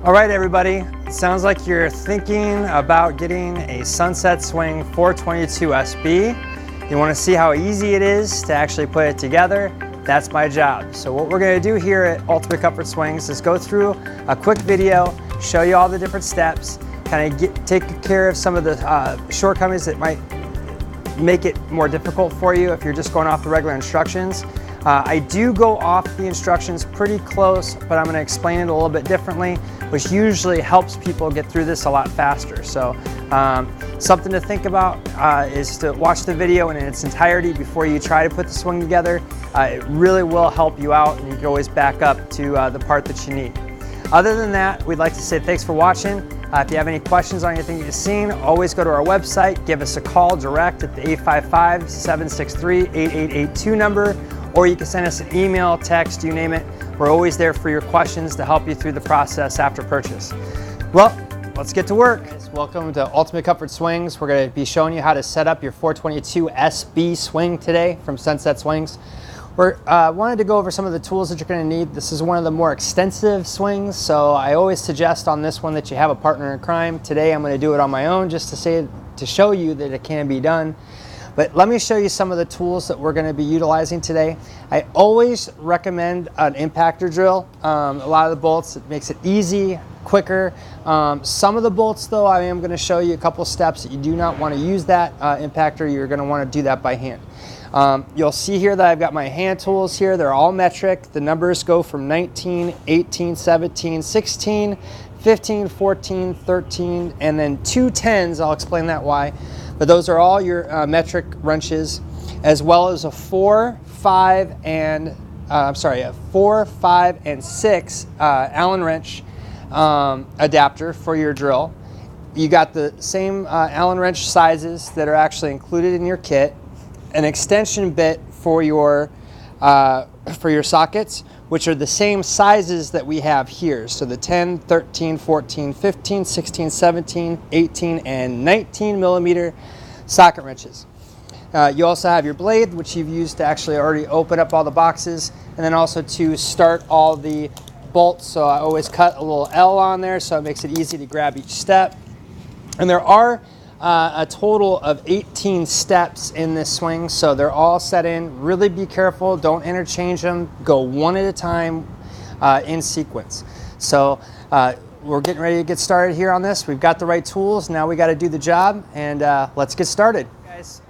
All right, everybody, it sounds like you're thinking about getting a Sunset Swing 422 SB. You want to see how easy it is to actually put it together. That's my job. So what we're going to do here at Ultimate Comfort Swings is go through a quick video, show you all the different steps, kind of take care of some of the shortcomings that might make it more difficult for you if you're just going off the regular instructions. I do go off the instructions pretty close, but I'm going to explain it a little bit differently, which usually helps people get through this a lot faster. So something to think about is to watch the video in its entirety before you try to put the swing together. It really will help you out, and you can always back up to the part that you need. Other than that, we'd like to say thanks for watching. If you have any questions on anything you've seen, always go to our website, give us a call direct at the 855-763-8882 number, or you can send us an email, text, you name it. We're always there for your questions to help you through the process after purchase. Well, let's get to work. Welcome to Ultimate Comfort Swings. We're going to be showing you how to set up your 422 SB swing today from Sunset Swings. We wanted to go over some of the tools that you're going to need. This is one of the more extensive swings, so I always suggest on this one that you have a partner in crime. Today I'm going to do it on my own just to show you that it can be done. But let me show you some of the tools that we're going to be utilizing today. I always recommend an impactor drill. A lot of the bolts, it makes it easy, quicker. Some of the bolts though, I am going to show you a couple steps that you do not want to use that impactor. You're going to want to do that by hand. You'll see here that I've got my hand tools here. They're all metric. The numbers go from 19, 18, 17, 16, 15, 14, 13, and then 2 10s. I'll explain that why. But those are all your metric wrenches, as well as a 4, 5, and 6 Allen wrench adapter for your drill. You got the same Allen wrench sizes that are actually included in your kit. An extension bit for your sockets, which are the same sizes that we have here. So the 10, 13, 14, 15, 16, 17, 18, and 19 millimeter socket wrenches. You also have your blade, which you've used to actually already open up all the boxes, and then also to start all the bolts. So I always cut a little L on there so it makes it easy to grab each step. And there are a total of 18 steps in this swing, so they're all set in. Really be careful, don't interchange them, go one at a time in sequence. So we're getting ready to get started here on this. We've got the right tools, now we got to do the job, and let's get started. Guys,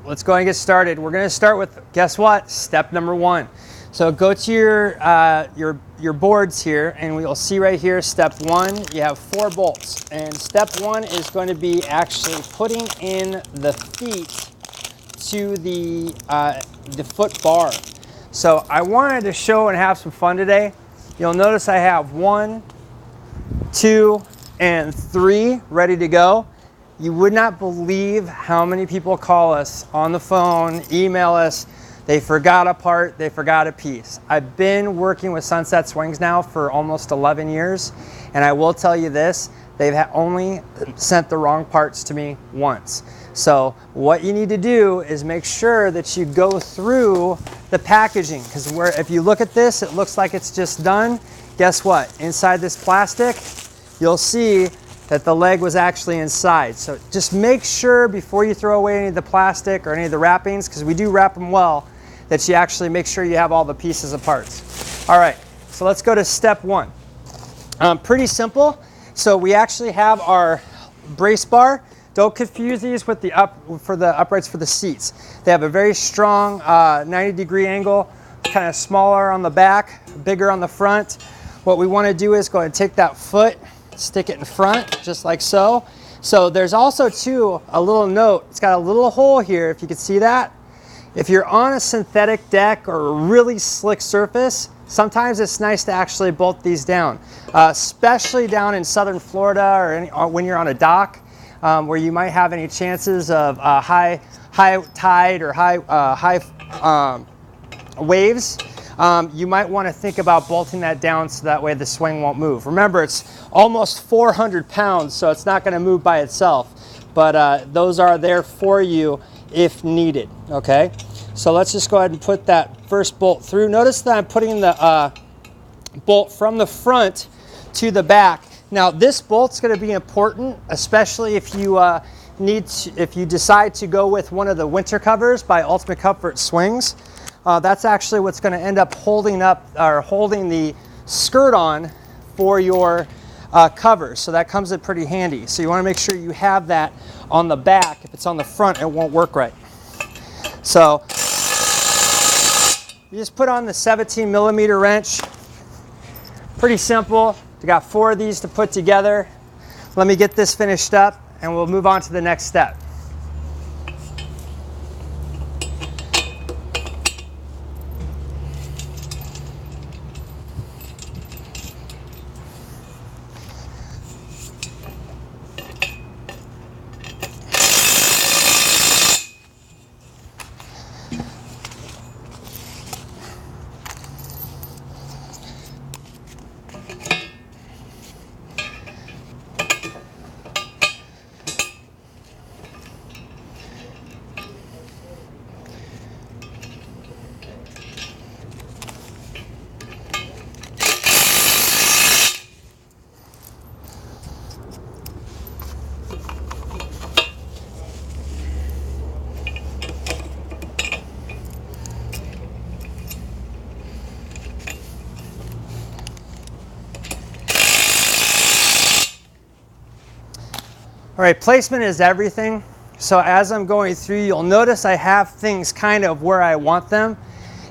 let's go and get started. We're going to start with, guess what, step number 1. So go to your boards here, and we'll see right here, step 1, you have 4 bolts. And step 1 is going to be actually putting in the feet to the foot bar. So I wanted to show and have some fun today. You'll notice I have 1, 2, and 3 ready to go. You would not believe how many people call us on the phone, email us. They forgot a part, they forgot a piece. I've been working with Sunset Swings now for almost 11 years, and I will tell you this, they've only sent the wrong parts to me once. So what you need to do is make sure that you go through the packaging, because if you look at this, it looks like it's just done. Guess what? Inside this plastic, you'll see that the leg was actually inside. So just make sure before you throw away any of the plastic or any of the wrappings, because we do wrap them well, that you actually make sure you have all the pieces of parts. All right, so let's go to step 1. Pretty simple. So we actually have our brace bar. Don't confuse these with the uprights for the seats. They have a very strong 90-degree angle, kind of smaller on the back, bigger on the front. What we want to do is go ahead and take that foot, stick it in front, just like so. So there's also too a little note. It's got a little hole here, if you can see that. If you're on a synthetic deck or a really slick surface, sometimes it's nice to actually bolt these down, especially down in southern Florida or when you're on a dock where you might have any chances of high tide or high waves. You might want to think about bolting that down so that way the swing won't move. Remember, it's almost 400 pounds, so it's not going to move by itself, but those are there for you if needed. Okay, so let's just go ahead and put that first bolt through. Notice that I'm putting the bolt from the front to the back. Now this bolt's going to be important, especially if you if you decide to go with one of the winter covers by Ultimate Comfort Swings. That's actually what's going to end up holding the skirt on for your cover. So that comes in pretty handy. So you want to make sure you have that on the back. If it's on the front, it won't work right. So you just put on the 17mm wrench. Pretty simple. We got 4 of these to put together. Let me get this finished up and we'll move on to the next step. All right, placement is everything. So as I'm going through, you'll notice I have things kind of where I want them.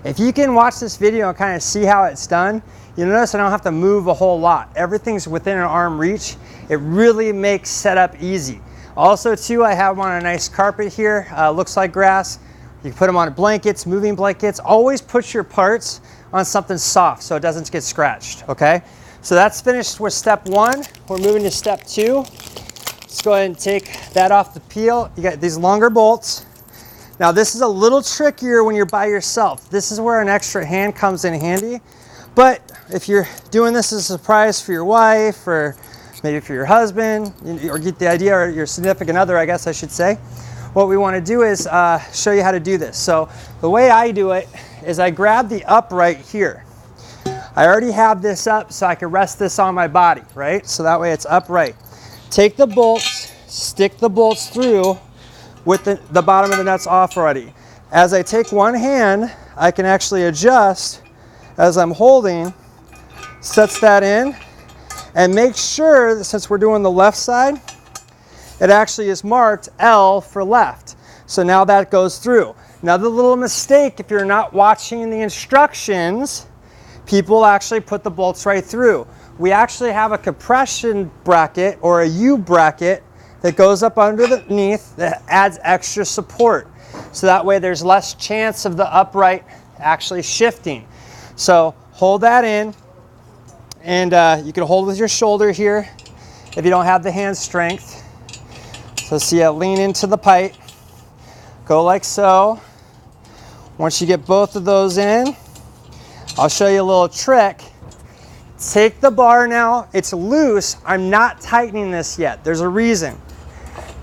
If you can watch this video and kind of see how it's done, you'll notice I don't have to move a whole lot. Everything's within an arm reach. It really makes setup easy. Also too, I have them on a nice carpet here. Looks like grass. You can put them on blankets, moving blankets. Always put your parts on something soft so it doesn't get scratched, okay? So that's finished with step 1. We're moving to step 2. Let's go ahead and take that off the peel. You got these longer bolts. Now this is a little trickier when you're by yourself. This is where an extra hand comes in handy. But if you're doing this as a surprise for your wife or maybe for your husband, or get the idea, or your significant other, I guess I should say, what we want to do is show you how to do this. So the way I do it is I grab the upright here. I already have this up so I can rest this on my body, right? So that way it's upright. Take the bolts, stick the bolts through with the bottom of the nuts off already. As I take one hand, I can actually adjust as I'm holding, sets that in, and make sure that since we're doing the left side, it actually is marked L for left. So now that goes through. Another little mistake, if you're not watching the instructions, people actually put the bolts right through. We actually have a compression bracket or a U bracket that goes up underneath that adds extra support. So that way there's less chance of the upright actually shifting. So hold that in, and you can hold with your shoulder here if you don't have the hand strength. So see, I lean into the pipe, go like so. Once you get both of those in, I'll show you a little trick. Take the bar now, it's loose. I'm not tightening this yet. There's a reason.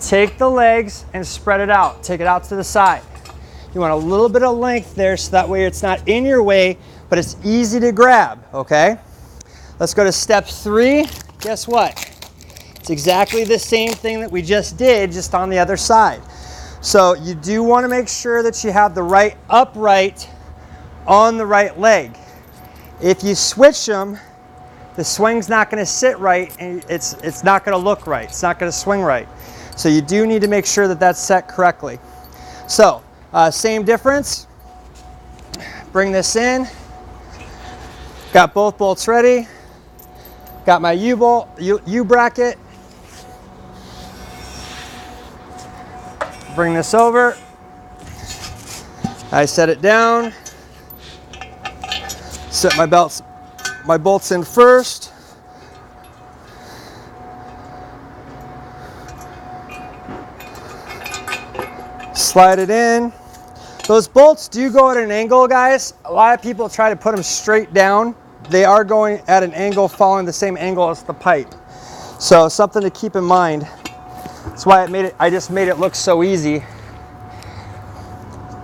Take the legs and spread it out. Take it out to the side. You want a little bit of length there so that way it's not in your way, but it's easy to grab, okay? Let's go to step 3. Guess what? It's exactly the same thing that we just did, just on the other side. So you do want to make sure that you have the right upright on the right leg. If you switch them, the swing's not going to sit right, and it's not going to look right. It's not going to swing right. So you do need to make sure that that's set correctly. So same difference. Bring this in. Got both bolts ready. Got my U bracket. Bring this over. I set it down. Set my bolts in first. Slide it in. Those bolts do go at an angle, guys. A lot of people try to put them straight down. They are going at an angle, following the same angle as the pipe. So something to keep in mind. That's why I just made it look so easy.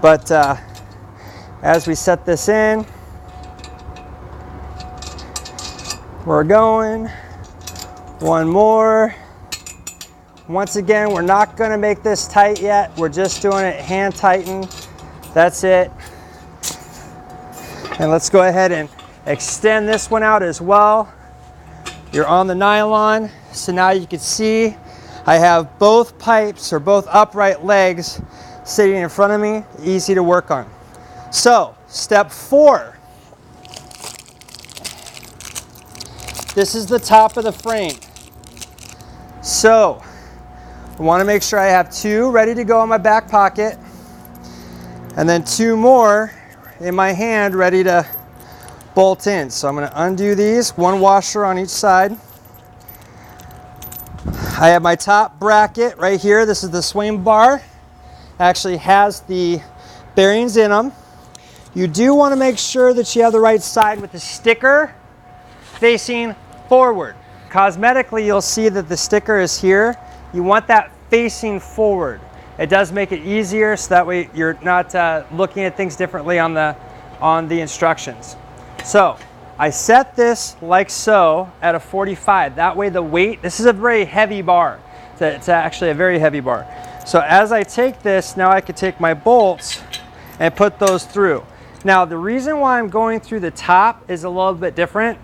But as we set this in, we're going. One more. Once again, we're not gonna make this tight yet. We're just doing it hand tighten. That's it. And let's go ahead and extend this one out as well. You're on the nylon, so now you can see I have both pipes or both upright legs sitting in front of me, easy to work on. So, step 4. This is the top of the frame. So, I want to make sure I have 2 ready to go in my back pocket, and then 2 more in my hand ready to bolt in. So I'm going to undo these, 1 washer on each side. I have my top bracket right here. This is the swing bar. Actually has the bearings in them. You do want to make sure that you have the right side with the sticker facing forward. Cosmetically, you'll see that the sticker is here. You want that facing forward. It does make it easier, so that way you're not looking at things differently on the instructions. So I set this like so at a 45. That way the weight, this is a very heavy bar. It's actually a very heavy bar. So as I take this, now I can take my bolts and put those through. Now the reason why I'm going through the top is a little bit different.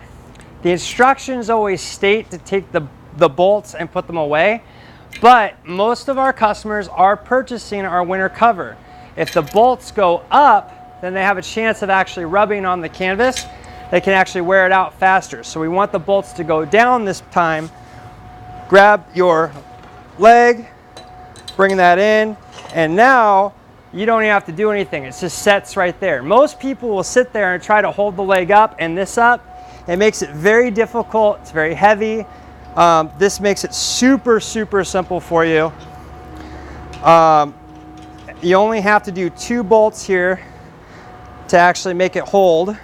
The instructions always state to take the bolts and put them away, but most of our customers are purchasing our winter cover. If the bolts go up, then they have a chance of actually rubbing on the canvas. They can actually wear it out faster. So we want the bolts to go down this time. Grab your leg, bring that in, and now you don't even have to do anything. It just sets right there. Most people will sit there and try to hold the leg up and this up. It makes it very difficult. It's very heavy. This makes it super, super simple for you. You only have to do 2 bolts here to actually make it hold.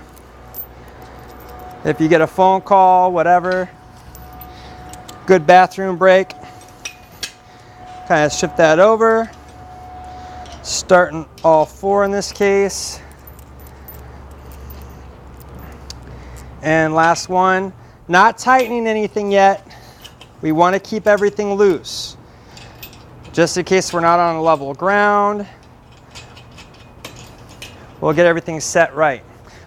If you get a phone call, whatever, good bathroom break, kind of shift that over. Starting all 4 in this case. And last one, not tightening anything yet. We want to keep everything loose, just in case we're not on a level ground. We'll get everything set right.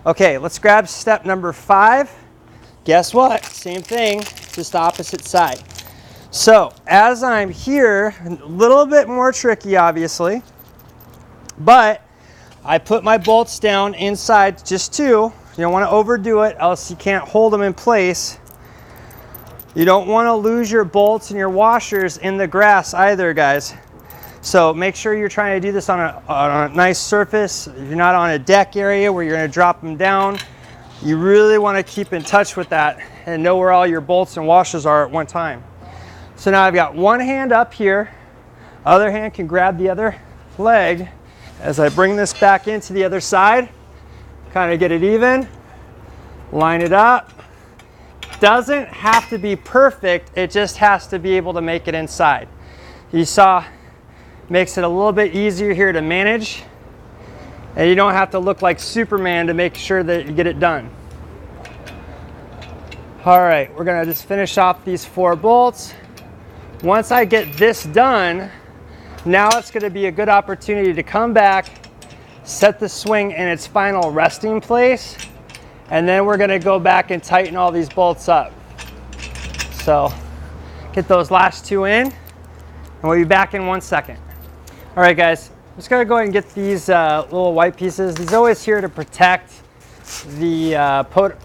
Okay, let's grab step number 5. Guess what? Same thing, just the opposite side. So as I'm here, a little bit more tricky, obviously, but I put my bolts down inside, just 2. You don't want to overdo it, else you can't hold them in place. You don't want to lose your bolts and your washers in the grass either, guys. So make sure you're trying to do this on a nice surface. If you're not on a deck area where you're going to drop them down, you really want to keep in touch with that and know where all your bolts and washers are at one time. So now I've got one hand up here, other hand can grab the other leg as I bring this back into the other side. Kind of get it even, line it up. Doesn't have to be perfect, it just has to be able to make it inside. You saw, makes it a little bit easier here to manage, and you don't have to look like Superman to make sure that you get it done. All right, we're gonna just finish off these 4 bolts. Once I get this done, now it's gonna be a good opportunity to come back, set the swing in its final resting place, and then we're gonna go back and tighten all these bolts up. So get those last 2 in, and we'll be back in 1 second. All right, guys, I'm just gonna go ahead and get these little white pieces. These are always here to protect the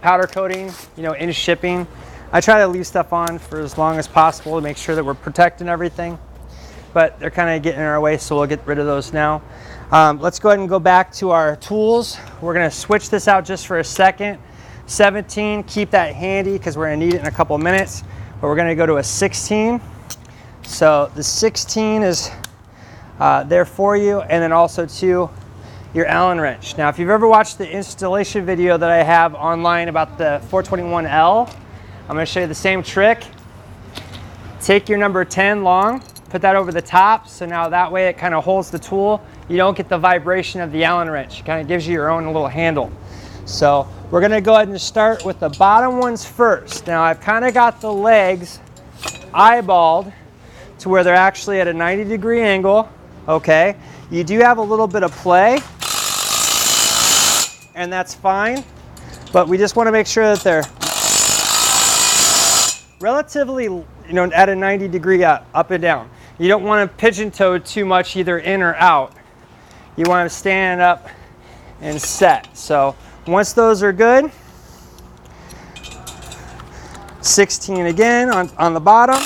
powder coating, you know, in shipping. I try to leave stuff on for as long as possible to make sure that we're protecting everything, but they're kind of getting in our way, so we'll get rid of those now. Let's go ahead and go back to our tools. We're gonna switch this out just for a second. 17, keep that handy because we're gonna need it in a couple of minutes, but we're gonna go to a 16. So the 16 is there for you, and then also too, your Allen wrench. Now, if you've ever watched the installation video that I have online about the 421L, I'm gonna show you the same trick. Take your number 10 long, put that over the top, so now that way it kind of holds the tool. You don't get the vibration of the Allen wrench. It kind of gives you your own little handle. So we're gonna go ahead and start with the bottom ones first. Now I've kind of got the legs eyeballed to where they're actually at a 90-degree angle, okay? You do have a little bit of play, and that's fine, but we just want to make sure that they're relatively, at a 90-degree up and down. You don't want to pigeon toe too much either in or out. You want to stand up and set. So once those are good, 16 again on the bottom.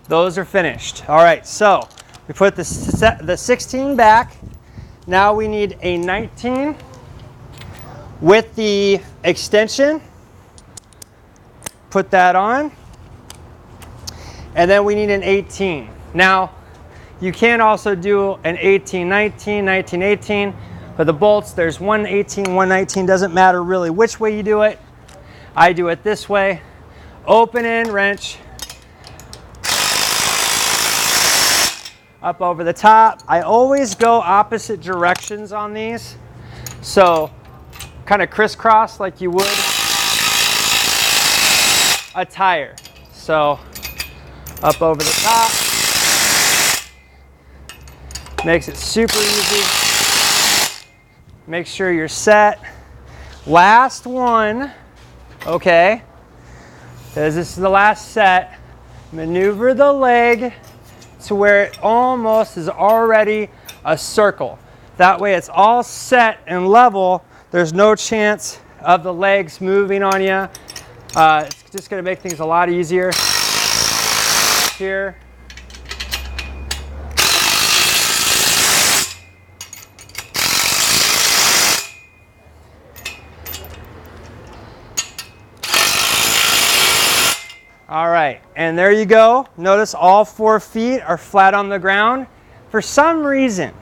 Those are finished. All right, so we put the 16 back. Now we need a 19 with the extension. Put that on. And then we need an 18. Now, you can also do an 18, 19, 19, 18. For the bolts, there's one 18, one 19. Doesn't matter really which way you do it. I do it this way. Open end wrench. Up over the top. I always go opposite directions on these. So kind of crisscross like you would a tire. So up over the top. Makes it super easy. Make sure you're set. Last one, okay, because this is the last set. Maneuver the leg to where it almost is already a circle. That way it's all set and level. There's no chance of the legs moving on you. It's just gonna make things a lot easier. Here. All right, and there you go. Notice all 4 feet are flat on the ground. For some reason,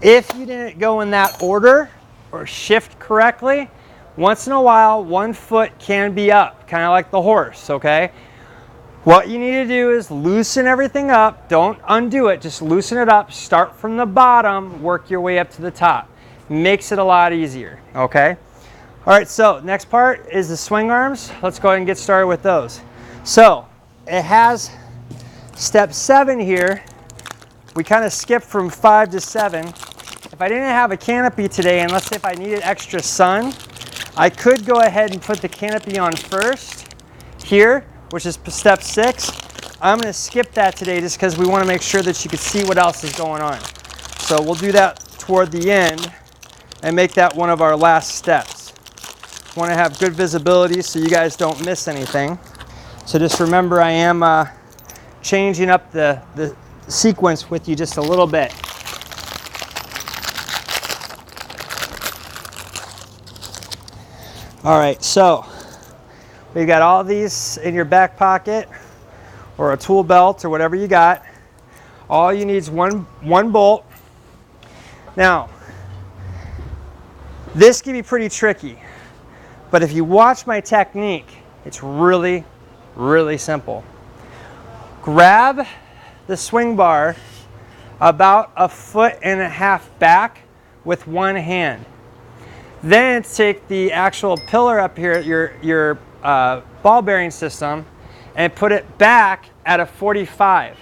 if you didn't go in that order or shift correctly, once in a while, 1 foot can be up, kind of like the horse, okay? What you need to do is loosen everything up. Don't undo it, just loosen it up. Start from the bottom, work your way up to the top. Makes it a lot easier, okay? All right, so next part is the swing arms. Let's go ahead and get started with those. So it has step 7 here. We kind of skipped from 5 to 7. If I didn't have a canopy today, and let's say if I needed extra sun, I could go ahead and put the canopy on first here, which is step 6. I'm going to skip that today just because we want to make sure that you can see what else is going on. So we'll do that toward the end and make that one of our last steps. Want to have good visibility so you guys don't miss anything. So just remember, I am changing up the sequence with you just a little bit. All right, so we got all these in your back pocket or a tool belt or whatever you got. All you need is one bolt. Now, this can be pretty tricky, but if you watch my technique, it's really simple. Grab the swing bar about 1.5 feet back with one hand. Then take the actual pillar up here, your ball bearing system, and put it back at a 45.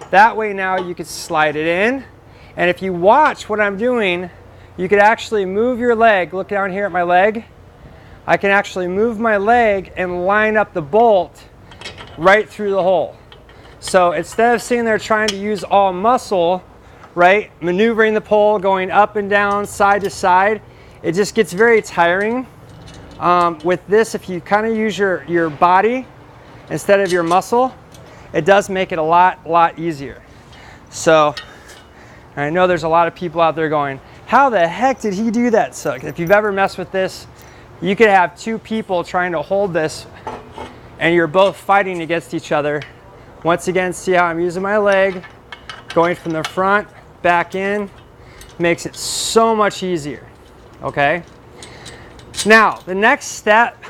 That way now you can slide it in. And if you watch what I'm doing, you could actually move your leg. Look down here at my leg. I can actually move my leg and line up the bolt right through the hole. So instead of sitting there trying to use all muscle, right, maneuvering the pole, going up and down, side to side, it just gets very tiring. With this, if you kind of use your body instead of your muscle, it does make it a lot easier. So I know there's a lot of people out there going, how the heck did he do that? So if you've ever messed with this, you could have 2 people trying to hold this and you're both fighting against each other. Once again, see how I'm using my leg, going from the front, back in, makes it so much easier, okay? Now, the next step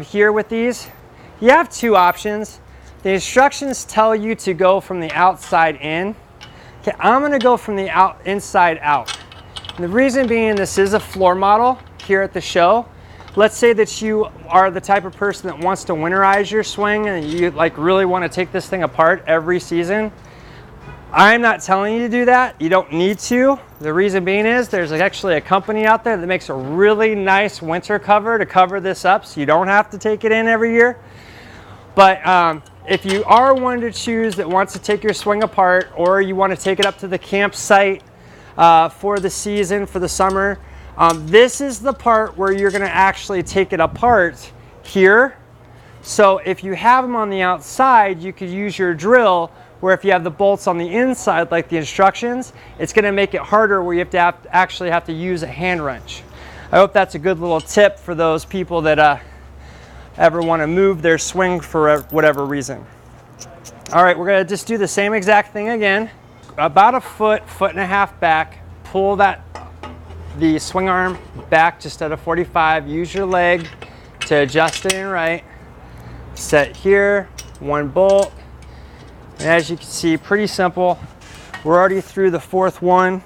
here with these, you have 2 options. The instructions tell you to go from the outside in. Okay, I'm gonna go from the inside out. And the reason being, this is a floor model here at the show. Let's say that you are the type of person that wants to winterize your swing and you like really want to take this thing apart every season. I'm not telling you to do that. You don't need to. The reason being is there's actually a company out there that makes a really nice winter cover to cover this up, so you don't have to take it in every year. But if you are one to choose that wants to take your swing apart, or you want to take it up to the campsite for the season, for the summer, this is the part where you're going to actually take it apart here. So if you have them on the outside, you could use your drill, where if you have the bolts on the inside like the instructions, it's going to make it harder where you actually have to use a hand wrench. I hope that's a good little tip for those people that ever want to move their swing for whatever reason. All right, we're going to just do the same exact thing again. About a foot, foot and a half back, pull the swing arm back just at a 45. Use your leg to adjust it in right. Set here, one bolt. And as you can see, pretty simple. We're already through the fourth one.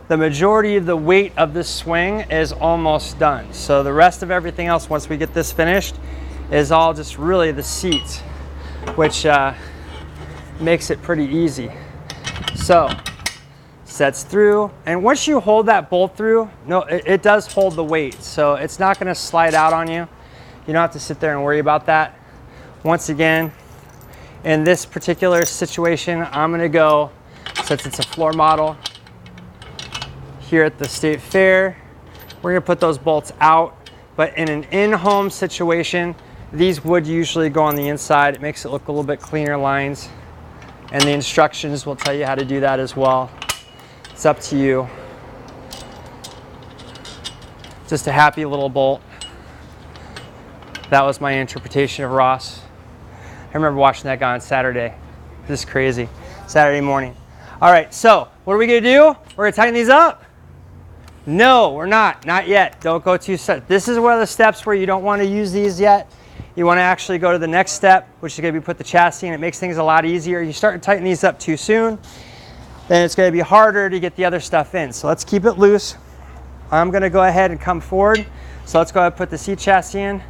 The majority of the weight of this swing is almost done. So the rest of everything else, once we get this finished, is all just really the seats, which makes it pretty easy. So, sets through, and once you hold that bolt through, it does hold the weight, so it's not gonna slide out on you. You don't have to sit there and worry about that. Once again, in this particular situation, I'm gonna go, since it's a floor model, here at the State Fair, we're gonna put those bolts out, but in an in-home situation, these would usually go on the inside. It makes it look a little bit cleaner lines, and the instructions will tell you how to do that as well. It's up to you. Just a happy little bolt. That was my interpretation of Ross. I remember watching that guy on Saturday. This is crazy. Saturday morning. All right, so what are we gonna do? We're gonna tighten these up? No, we're not yet. Don't go too set. This is one of the steps where you don't wanna use these yet. You wanna actually go to the next step, which is gonna be put the chassis in. It makes things a lot easier. You start to tighten these up too soon, then it's gonna be harder to get the other stuff in. So let's keep it loose. I'm gonna go ahead and come forward. So let's go ahead and put the seat chassis in.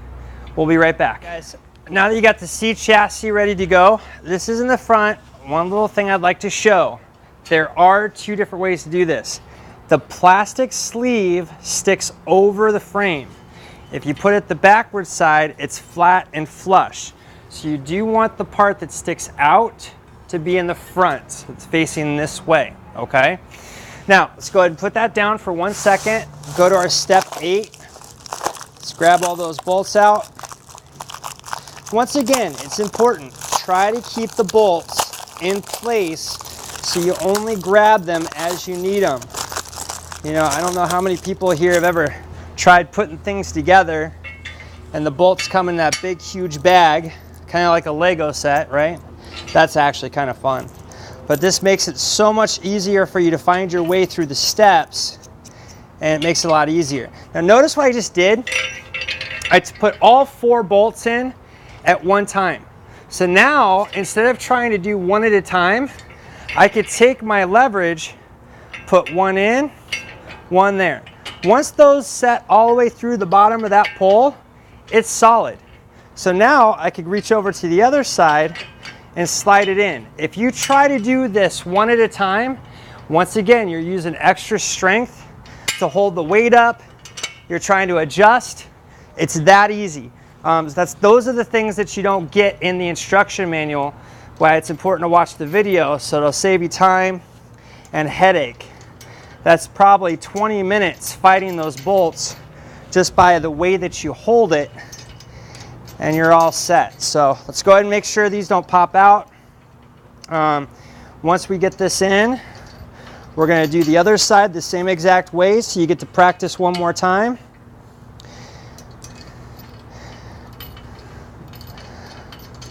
We'll be right back. Guys, now that you got the seat chassis ready to go, this is in the front. One little thing I'd like to show. There are two different ways to do this. The plastic sleeve sticks over the frame. If you put it the backward side, it's flat and flush. So you do want the part that sticks out to be in the front. It's facing this way, okay? Now, let's go ahead and put that down for 1 second. Go to our step 8. Let's grab all those bolts out. Once again, it's important. Try to keep the bolts in place so you only grab them as you need them. You know, I don't know how many people here have ever tried putting things together and the bolts come in that big, huge bag, kind of like a Lego set, right? That's actually kind of fun. But this makes it so much easier for you to find your way through the steps, and it makes it a lot easier. Now notice what I just did. I put all 4 bolts in at one time. So now, instead of trying to do one at a time, I could take my leverage, put one in, one there. Once those set all the way through the bottom of that pole, it's solid. So now I could reach over to the other side and slide it in. If you try to do this one at a time, once again, you're using extra strength to hold the weight up. You're trying to adjust. It's that easy. Those are the things that you don't get in the instruction manual, why it's important to watch the video, so it'll save you time and headache. That's probably 20 minutes fighting those bolts just by the way that you hold it, and you're all set. So let's go ahead and make sure these don't pop out. Once we get this in, we're going to do the other side the same exact way, so you get to practice one more time.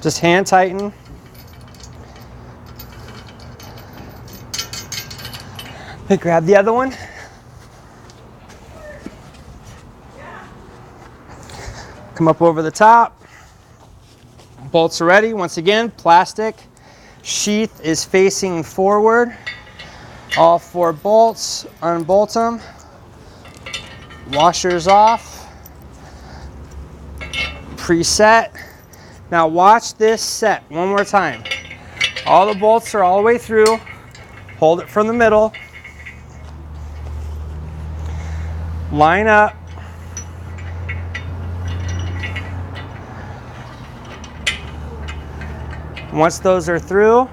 Just hand tighten. Grab the other one. Come up over the top. Bolts are ready. Once again, plastic sheath is facing forward. All 4 bolts, unbolt them, washers off, preset. Now watch this set one more time. All the bolts are all the way through. Hold it from the middle. Line up. Once those are through,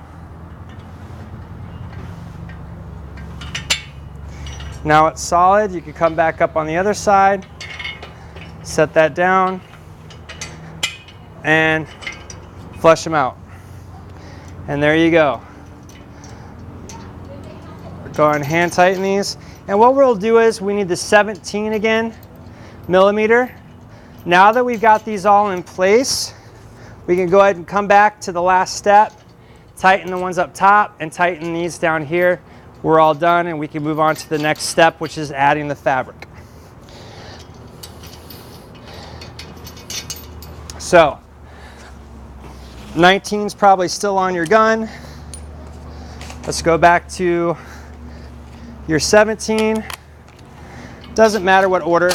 now it's solid. You can come back up on the other side, set that down, and flush them out. And there you go. We're going to hand tighten these. And what we'll do is we need the 17 again millimeter. Now that we've got these all in place, we can go ahead and come back to the last step, tighten the ones up top and tighten these down here. We're all done and we can move on to the next step, which is adding the fabric. So 19's probably still on your gun. Let's go back to your 17. Doesn't matter what order.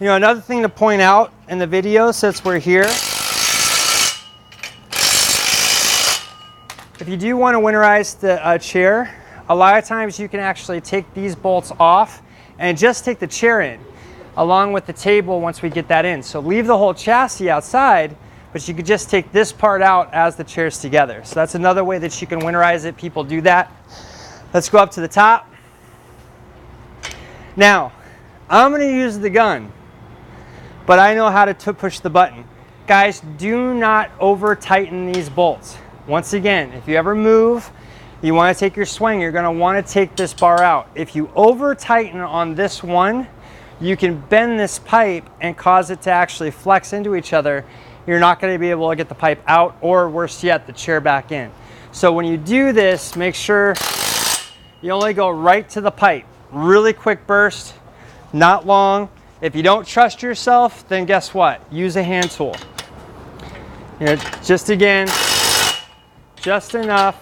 You know, another thing to point out in the video, since we're here, if you do want to winterize the chair, a lot of times you can actually take these bolts off and just take the chair in, along with the table once we get that in. So leave the whole chassis outside, but you could just take this part out as the chair's together. So that's another way that you can winterize it. People do that. Let's go up to the top. Now, I'm going to use the gun, but I know how to push the button. Guys, do not over tighten these bolts. Once again, if you ever move, you want to take your swing, you're going to want to take this bar out. If you over tighten on this one, you can bend this pipe and cause it to actually flex into each other. You're not going to be able to get the pipe out, or worse yet, the chair back in. So when you do this, make sure you only go right to the pipe. Really quick burst, not long. If you don't trust yourself, then guess what? Use a hand tool. You know, just again, just enough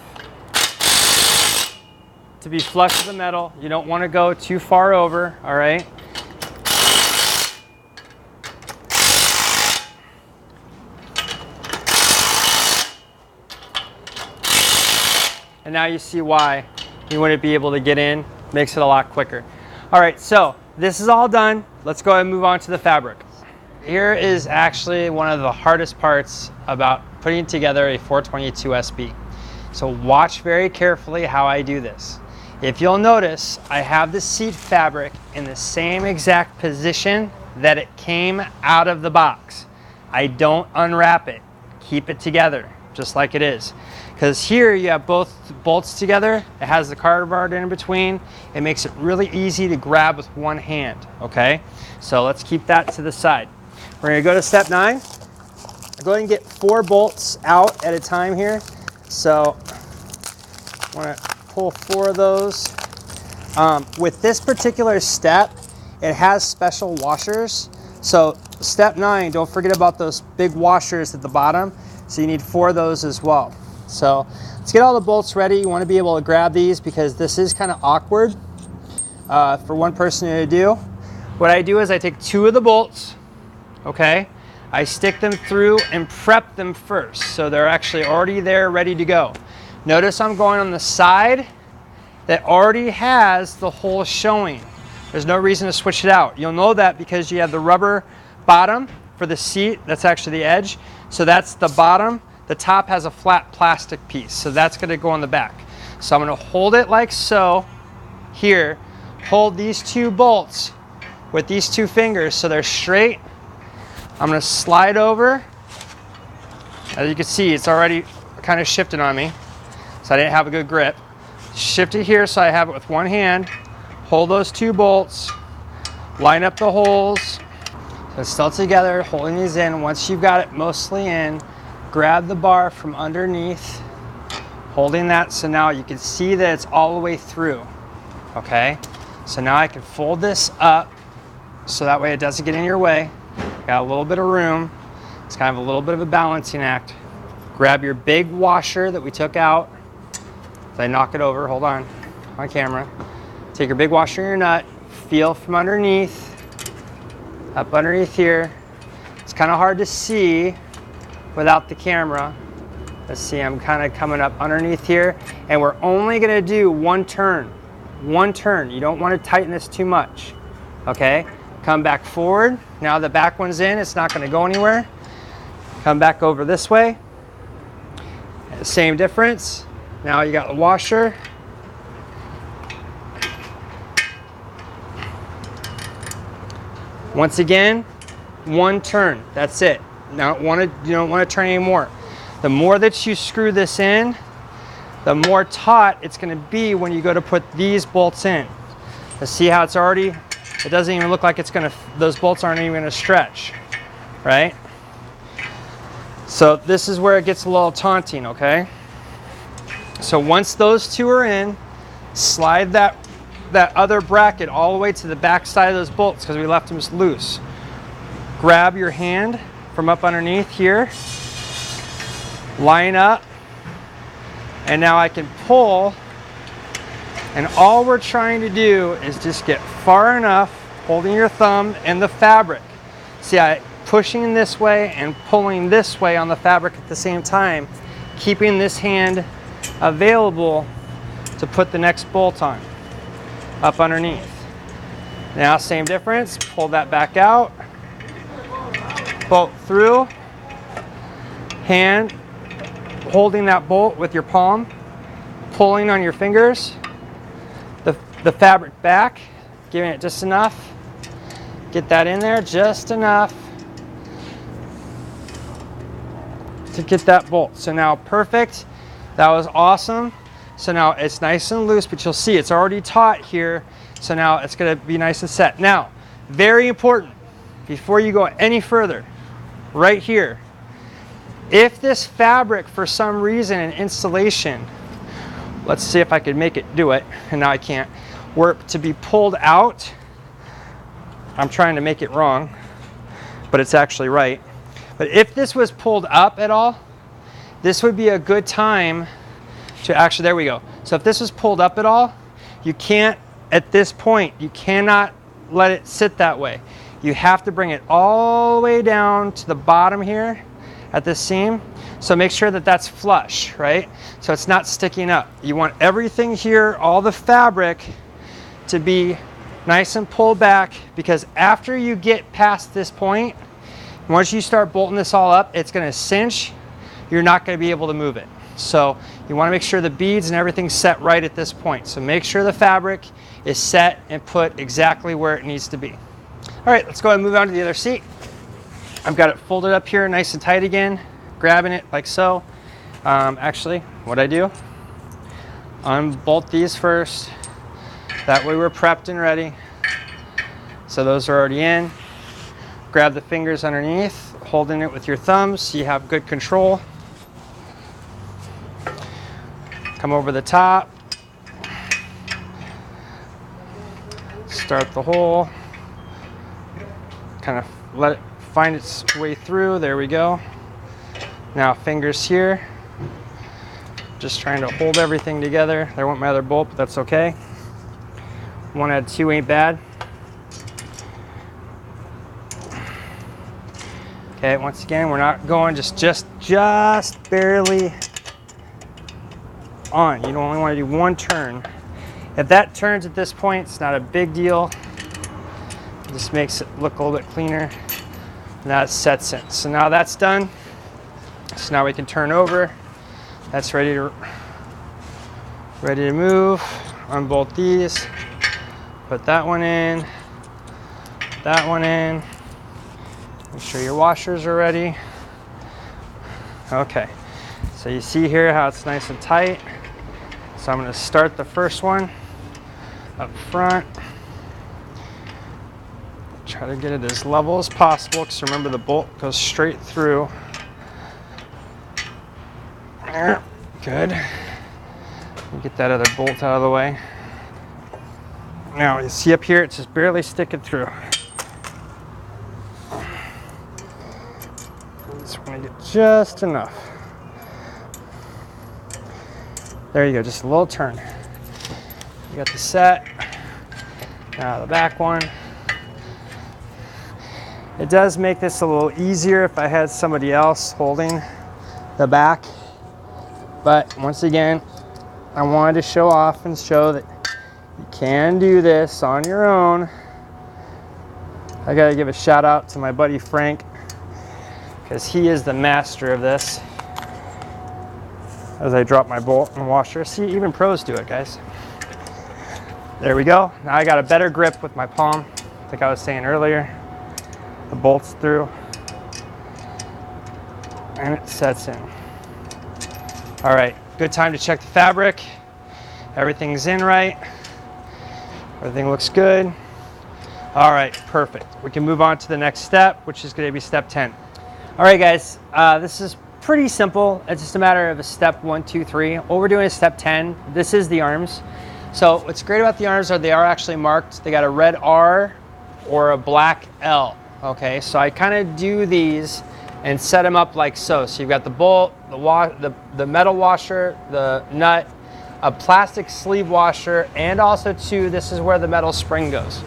to be flush with the metal. You don't want to go too far over, all right? And now you see why you wouldn't be able to get in. Makes it a lot quicker. All right, so this is all done. Let's go ahead and move on to the fabric. Here is actually one of the hardest parts about putting together a 422 SB. So watch very carefully how I do this. If you'll notice, I have the seat fabric in the same exact position that it came out of the box. I don't unwrap it. Keep it together, just like it is. Because here you have both bolts together. It has the card bar in between. It makes it really easy to grab with one hand, okay? So let's keep that to the side. We're gonna go to step 9. Go ahead and get 4 bolts out at a time here. So I wanna pull 4 of those. With this particular step, it has special washers. So step 9, don't forget about those big washers at the bottom. So you need 4 of those as well. So let's get all the bolts ready. You want to be able to grab these because this is kind of awkward for one person to do. What I do is I take 2 of the bolts, okay? I stick them through and prep them first. So they're actually already there, ready to go. Notice I'm going on the side that already has the hole showing. There's no reason to switch it out. You'll know that because you have the rubber bottom for the seat. That's actually the edge. So that's the bottom. The top has a flat plastic piece, so that's going to go on the back. So I'm going to hold it like so here, hold these 2 bolts with these 2 fingers so they're straight. I'm going to slide over. As you can see, it's already kind of shifted on me, so I didn't have a good grip. Shift it here so I have it with one hand. Hold those 2 bolts, line up the holes. So it's still together, holding these in. Once you've got it mostly in, grab the bar from underneath, Holding that, so now you can see that it's all the way through, okay? So now I can fold this up so that way it doesn't get in your way. Got a little bit of room. It's kind of a little bit of a balancing act. Grab your big washer that we took out. As I knock it over, hold on camera. Take your big washer in your nut, feel from underneath, up underneath here. It's kind of hard to see without the camera. Let's see, I'm kind of coming up underneath here, and we're only gonna do one turn. One turn. You don't want to tighten this too much, okay? Come back forward. Now the back one's in, it's not gonna go anywhere. Come back over this way. Same difference. Now you got the washer. Once again, one turn, that's it. Now you don't want to turn anymore. The more that you screw this in, the more taut it's going to be when you go to put these bolts in. Let's see how it's already, it doesn't even look like it's going to, those bolts aren't even going to stretch, right? So this is where it gets a little taunting, okay? So once those two are in, slide that other bracket all the way to the back side of those bolts because we left them loose. Grab your hand from up underneath here, line up, and now I can pull, and all we're trying to do is just get far enough, holding your thumb and the fabric. See, pushing this way and pulling this way on the fabric at the same time, keeping this hand available to put the next bolt on. Up underneath. Now same difference, pull that back out, bolt through, hand holding that bolt with your palm, pulling on your fingers, the fabric back, giving it just enough, get that in there just enough to get that bolt. So now perfect, that was awesome. So now it's nice and loose, but you'll see it's already taut here. So now it's gonna be nice and set. Now, very important, before you go any further, right here, if this fabric for some reason in installation, let's see if I could make it do it, and now I can't, were to be pulled out, I'm trying to make it wrong, but it's actually right. But if this was pulled up at all, this would be a good time to actually, there we go. So if this was pulled up at all, you can't, at this point, you cannot let it sit that way. You have to bring it all the way down to the bottom here at the seam. So make sure that that's flush, right? So it's not sticking up. You want everything here, all the fabric, to be nice and pulled back, because after you get past this point, once you start bolting this all up, it's gonna cinch. You're not gonna be able to move it. So you want to make sure the beads and everything's set right at this point. So make sure the fabric is set and put exactly where it needs to be. All right, let's go ahead and move on to the other seat. I've got it folded up here nice and tight again, grabbing it like so. Actually, what I do, unbolt these first. That way we're prepped and ready. So those are already in. Grab the fingers underneath, holding it with your thumbs so you have good control. Come over the top, start the hole, kind of let it find its way through, there we go. Now fingers here, just trying to hold everything together. There went my other bolt, but that's okay. One out of two ain't bad. Okay, once again, we're not going just barely on. You only want to do one turn. If that turns at this point, it's not a big deal. It just makes it look a little bit cleaner. Now it sets in. So now that's done. So now we can turn over. That's ready to move. Unbolt these. Put that one in. That one in. Make sure your washers are ready. Okay. So you see here how it's nice and tight. So I'm going to start the first one up front. Try to get it as level as possible, because remember the bolt goes straight through. Good. Get that other bolt out of the way. Now you see up here, it's just barely sticking through. Just want to get just enough. There you go, just a little turn. You got the set. Now the back one. It does make this a little easier if I had somebody else holding the back. But once again, I wanted to show off and show that you can do this on your own. I gotta give a shout out to my buddy Frank, because he is the master of this. As I drop my bolt and washer. See, even pros do it, guys. There we go. Now I got a better grip with my palm, like I was saying earlier. The bolt's through, and it sets in. All right, good time to check the fabric. Everything's in right. Everything looks good. All right, perfect. We can move on to the next step, which is gonna be step 10. All right, guys, this is pretty simple. It's just a matter of a step 1, 2, 3. What we're doing is step 10. This is the arms. So what's great about the arms are they are actually marked. They got a red R or a black L. Okay, so I kind of do these and set them up like so. So you've got the bolt, the metal washer, the nut, a plastic sleeve washer, and also too, this is where the metal spring goes.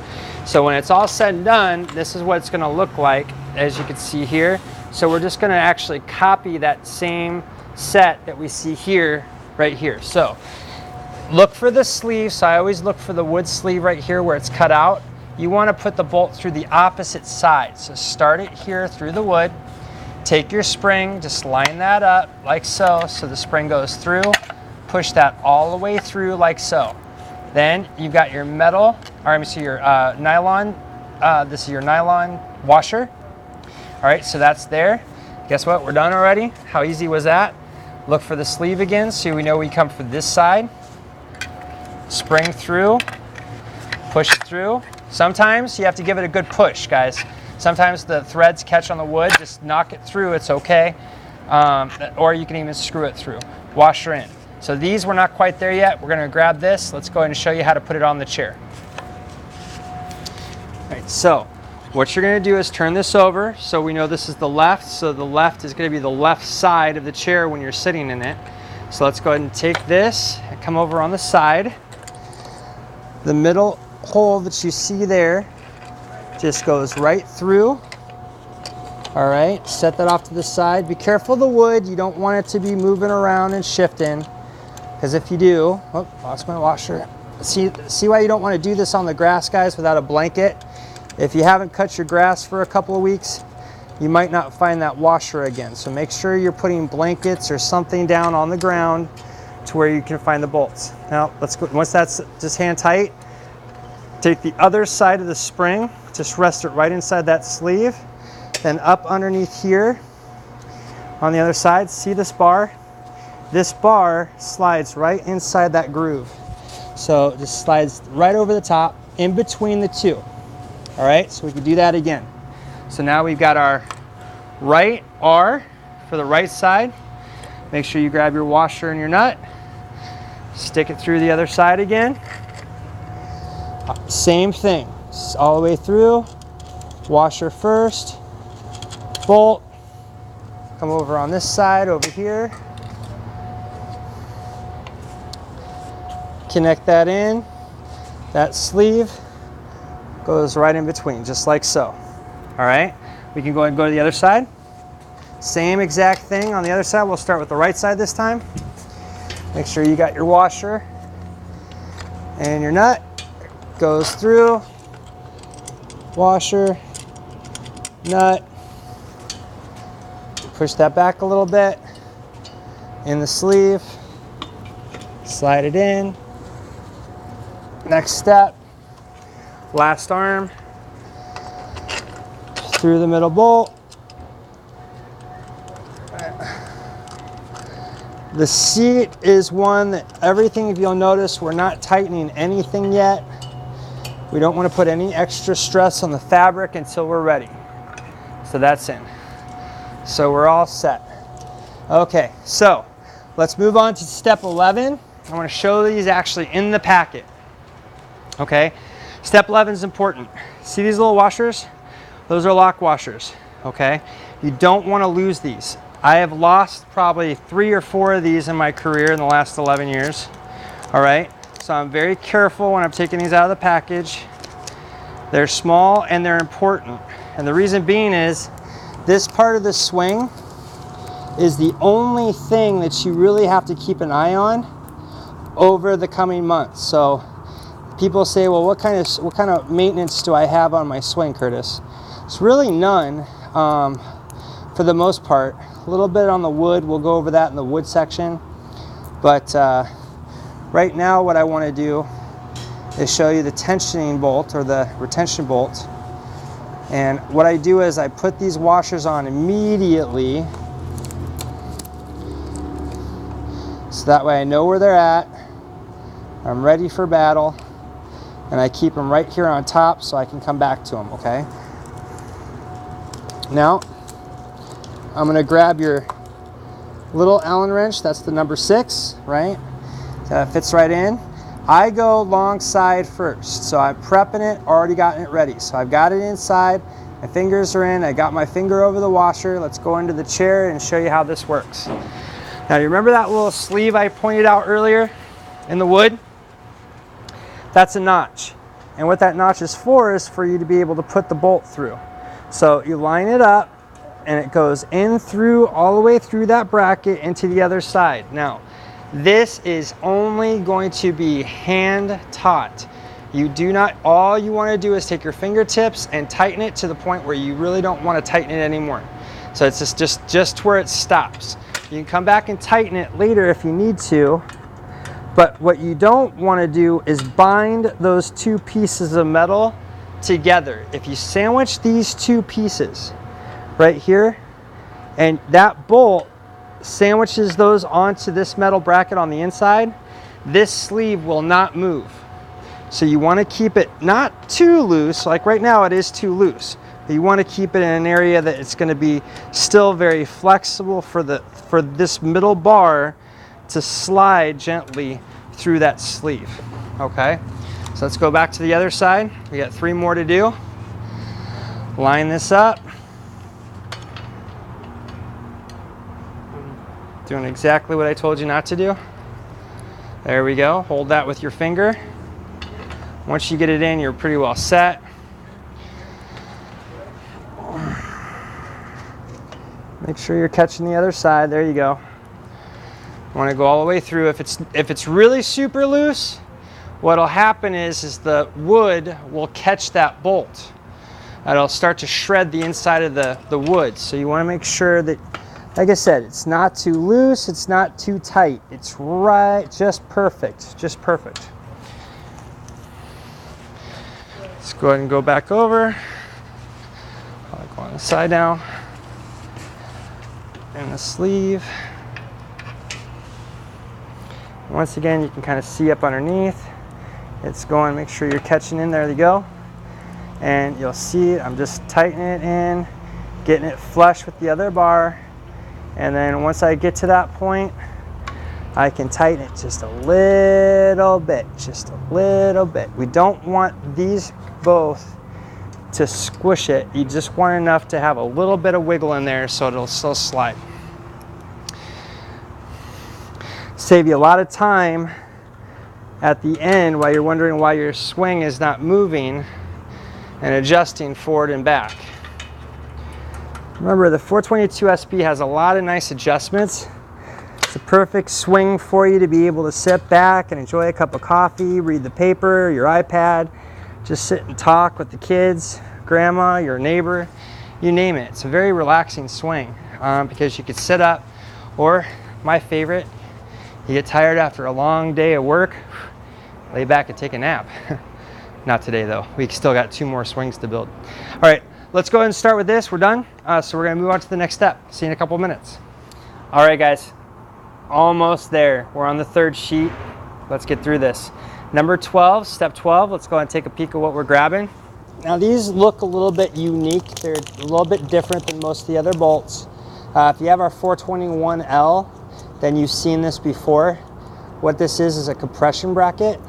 So when it's all said and done, this is what it's gonna look like, as you can see here. So we're just gonna actually copy that same set that we see here, right here. So look for the sleeve. So I always look for the wood sleeve right here where it's cut out. You want to put the bolt through the opposite side. So start it here through the wood. Take your spring, just line that up like so. So the spring goes through. Push that all the way through like so. Then you've got your metal, or let me see, your nylon. This is your nylon washer. All right, so that's there. Guess what? We're done already. How easy was that? Look for the sleeve again, so we know we come from this side. Spring through. Push it through. Sometimes you have to give it a good push, guys. Sometimes the threads catch on the wood, just knock it through, it's okay. Or you can even screw it through. Washer in. So these, we're not quite there yet. We're gonna grab this. Let's go ahead and show you how to put it on the chair. All right, so what you're gonna do is turn this over. So we know this is the left, so the left is gonna be the left side of the chair when you're sitting in it. So let's go ahead and take this and come over on the side. The middle hole that you see there just goes right through. All right, set that off to the side. Be careful of the wood. You don't want it to be moving around and shifting, because if you do, oh, lost my washer. See why you don't want to do this on the grass, guys, without a blanket? If you haven't cut your grass for a couple of weeks, you might not find that washer again. So make sure you're putting blankets or something down on the ground to where you can find the bolts. Now let's go, once that's just hand tight, take the other side of the spring, just rest it right inside that sleeve, then up underneath here on the other side. See this bar? This bar slides right inside that groove. So it just slides right over the top in between the two. All right, so we can do that again. So now we've got our right R for the right side. Make sure you grab your washer and your nut. Stick it through the other side again. Same thing, all the way through. Washer first, bolt, come over on this side over here. Connect that in. That sleeve goes right in between, just like so. All right, we can go ahead and go to the other side. Same exact thing on the other side. We'll start with the right side this time. Make sure you got your washer and your nut. Goes through, washer, nut, push that back a little bit, in the sleeve, slide it in. Next step, last arm, through the middle bolt. The seat is one that everything, if you'll notice, we're not tightening anything yet. We don't want to put any extra stress on the fabric until we're ready. So that's in. So we're all set. Okay, so let's move on to step 11, I want to show these actually in the packet. Okay, step 11 is important. See these little washers? Those are lock washers. Okay, you don't want to lose these. I have lost probably 3 or 4 of these in my career in the last 11 years. All right, so I'm very careful when I'm taking these out of the package. They're small and they're important. And the reason being is this part of the swing is the only thing that you really have to keep an eye on over the coming months. So people say, well, what kind of maintenance do I have on my swing, Curtis? It's really none, for the most part. A little bit on the wood, we'll go over that in the wood section. But right now what I want to do is show you the tensioning bolt or the retention bolt. And what I do is I put these washers on immediately, so that way I know where they're at, I'm ready for battle, and I keep them right here on top so I can come back to them, okay? Now, I'm gonna grab your little Allen wrench, that's the number 6, right? That fits right in. I go long side first, so I'm prepping it, already gotten it ready. So I've got it inside, my fingers are in, I got my finger over the washer. Let's go into the chair and show you how this works. Now, you remember that little sleeve I pointed out earlier in the wood? That's a notch. And what that notch is for you to be able to put the bolt through. So you line it up and it goes in through, all the way through that bracket into the other side. Now, this is only going to be hand taught. You do not, all you want to do is take your fingertips and tighten it to the point where you really don't want to tighten it anymore. So it's just where it stops. You can come back and tighten it later if you need to. But what you don't want to do is bind those 2 pieces of metal together. If you sandwich these 2 pieces right here, and that bolt sandwiches those onto this metal bracket on the inside, this sleeve will not move. So you want to keep it not too loose, like right now it is too loose. But you want to keep it in an area that it's going to be still very flexible for this middle bar to slide gently through that sleeve. Okay, so let's go back to the other side. We got 3 more to do. Line this up. Doing exactly what I told you not to do. There we go. Hold that with your finger. Once you get it in, you're pretty well set. Make sure you're catching the other side. There you go. Want to go all the way through. If it's really super loose, what'll happen is the wood will catch that bolt. It'll start to shred the inside of the wood. So you want to make sure that, like I said, it's not too loose, it's not too tight. It's right, just perfect, just perfect. Let's go ahead and go back over. I'll go on the side now. And the sleeve. Once again, you can kind of see up underneath. It's going, make sure you're catching in, there you go. And you'll see it, I'm just tightening it in, getting it flush with the other bar. And then once I get to that point, I can tighten it just a little bit, just a little bit. We don't want these both to squish it. You just want enough to have a little bit of wiggle in there so it'll still slide. Save you a lot of time at the end while you're wondering why your swing is not moving and adjusting forward and back. Remember, the 422 SB has a lot of nice adjustments. It's a perfect swing for you to be able to sit back and enjoy a cup of coffee, read the paper, your iPad, just sit and talk with the kids, grandma, your neighbor, you name it. It's a very relaxing swing because you could sit up, or my favorite, you get tired after a long day of work, lay back and take a nap. Not today though, we still got 2 more swings to build. All right, let's go ahead and start with this. We're done, so we're gonna move on to the next step. See you in a couple of minutes. All right guys, almost there. We're on the 3rd sheet. Let's get through this. Number 12, step 12, let's go ahead and take a peek at what we're grabbing. Now these look a little bit unique. They're a little bit different than most of the other bolts. If you have our 421L, then you've seen this before. What this is a compression bracket.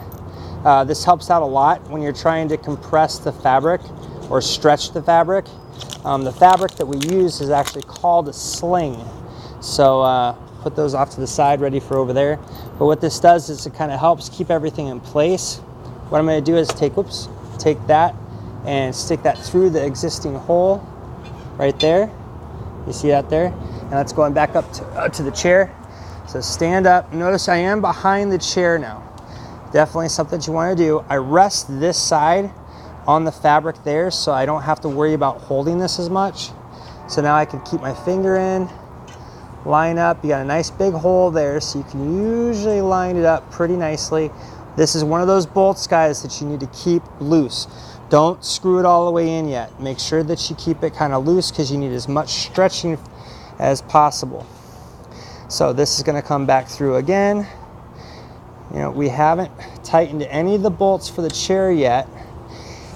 This helps out a lot when you're trying to compress the fabric or stretch the fabric. The fabric that we use is actually called a sling. So put those off to the side, ready for over there. But what this does is it kind of helps keep everything in place. What I'm going to do is take that and stick that through the existing hole right there. You see that there? And that's going back up to the chair. So stand up. Notice I am behind the chair now. Definitely something you want to do. I rest this side on the fabric there so I don't have to worry about holding this as much. So now I can keep my finger in, line up. You got a nice big hole there, so you can usually line it up pretty nicely. This is one of those bolts, guys, that you need to keep loose. Don't screw it all the way in yet. Make sure that you keep it kind of loose because you need as much stretching as possible. So this is going to come back through again. You know, we haven't tightened any of the bolts for the chair yet.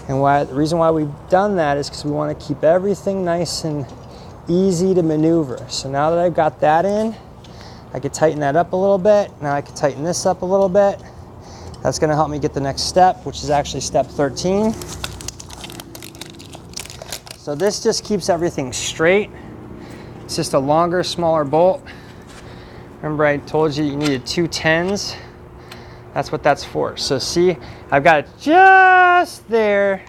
And the reason why we've done that is because we want to keep everything nice and easy to maneuver. So now that I've got that in, I could tighten that up a little bit. Now I can tighten this up a little bit. That's going to help me get the next step, which is actually step 13. So this just keeps everything straight. It's just a longer, smaller bolt. Remember I told you needed 2 10s? That's what that's for. So see, I've got it just there,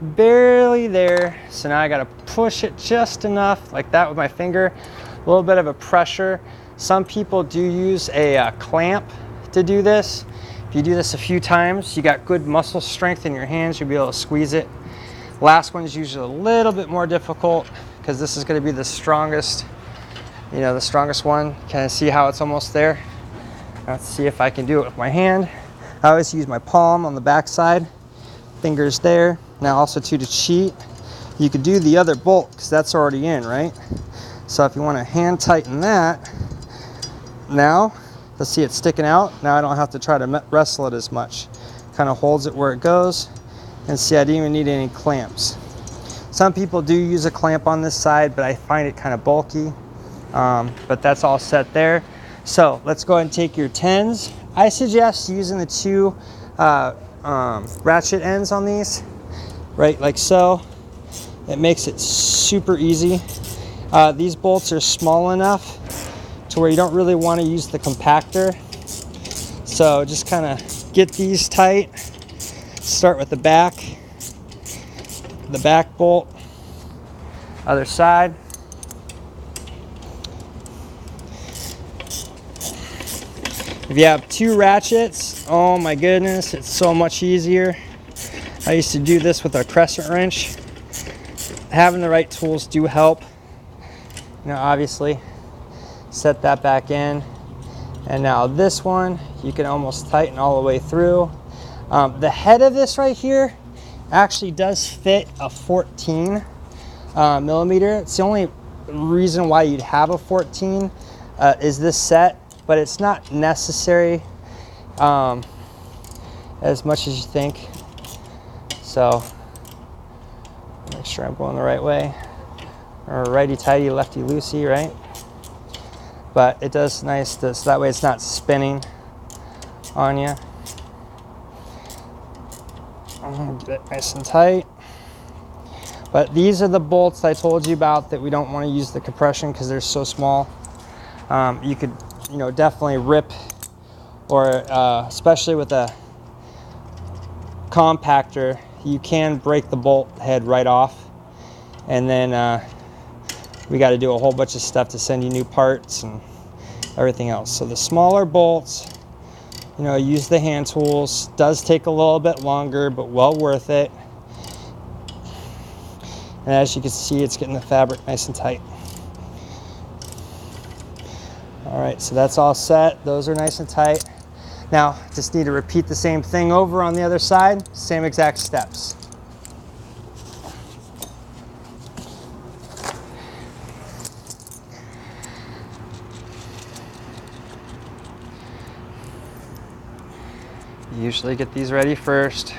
barely there. So now I got to push it just enough, like that with my finger. A little bit of a pressure. Some people do use a clamp to do this. If you do this a few times, you got good muscle strength in your hands, you'll be able to squeeze it. Last one is usually a little bit more difficult because this is going to be the strongest, you know, the strongest one. Can I see how it's almost there? Let's see if I can do it with my hand. I always use my palm on the back side, fingers there. Now also too, to cheat, you could do the other bolt because that's already in, right? So if you want to hand tighten that, now, let's see, it's sticking out. Now I don't have to try to wrestle it as much. Kind of holds it where it goes. And see, I didn't even need any clamps. Some people do use a clamp on this side, but I find it kind of bulky. But that's all set there. So let's go ahead and take your 10s. I suggest using the 2 ratchet ends on these, right, like so. It makes it super easy. These bolts are small enough to where you don't really want to use the compactor. So just kind of get these tight. Start with the back bolt, other side. If you have 2 ratchets, oh my goodness, it's so much easier. I used to do this with a crescent wrench. Having the right tools do help. You know, obviously, set that back in. And now this one, you can almost tighten all the way through. The head of this right here actually does fit a 14 millimeter. It's the only reason why you'd have a 14 is this set, but it's not necessary as much as you think. So make sure I'm going the right way. Or righty-tighty, lefty-loosey, right? But it does nice, so that way it's not spinning on you. Get it nice and tight. But these are the bolts I told you about that we don't want to use the compression because they're so small. You could, you know, definitely rip, or especially with a compactor, you can break the bolt head right off. And then we got to do a whole bunch of stuff to send you new parts and everything else. So the smaller bolts, you know, use the hand tools. Does take a little bit longer, but well worth it. And as you can see, it's getting the fabric nice and tight. All right, so that's all set. Those are nice and tight. Now, just need to repeat the same thing over on the other side. Same exact steps. Usually get these ready first.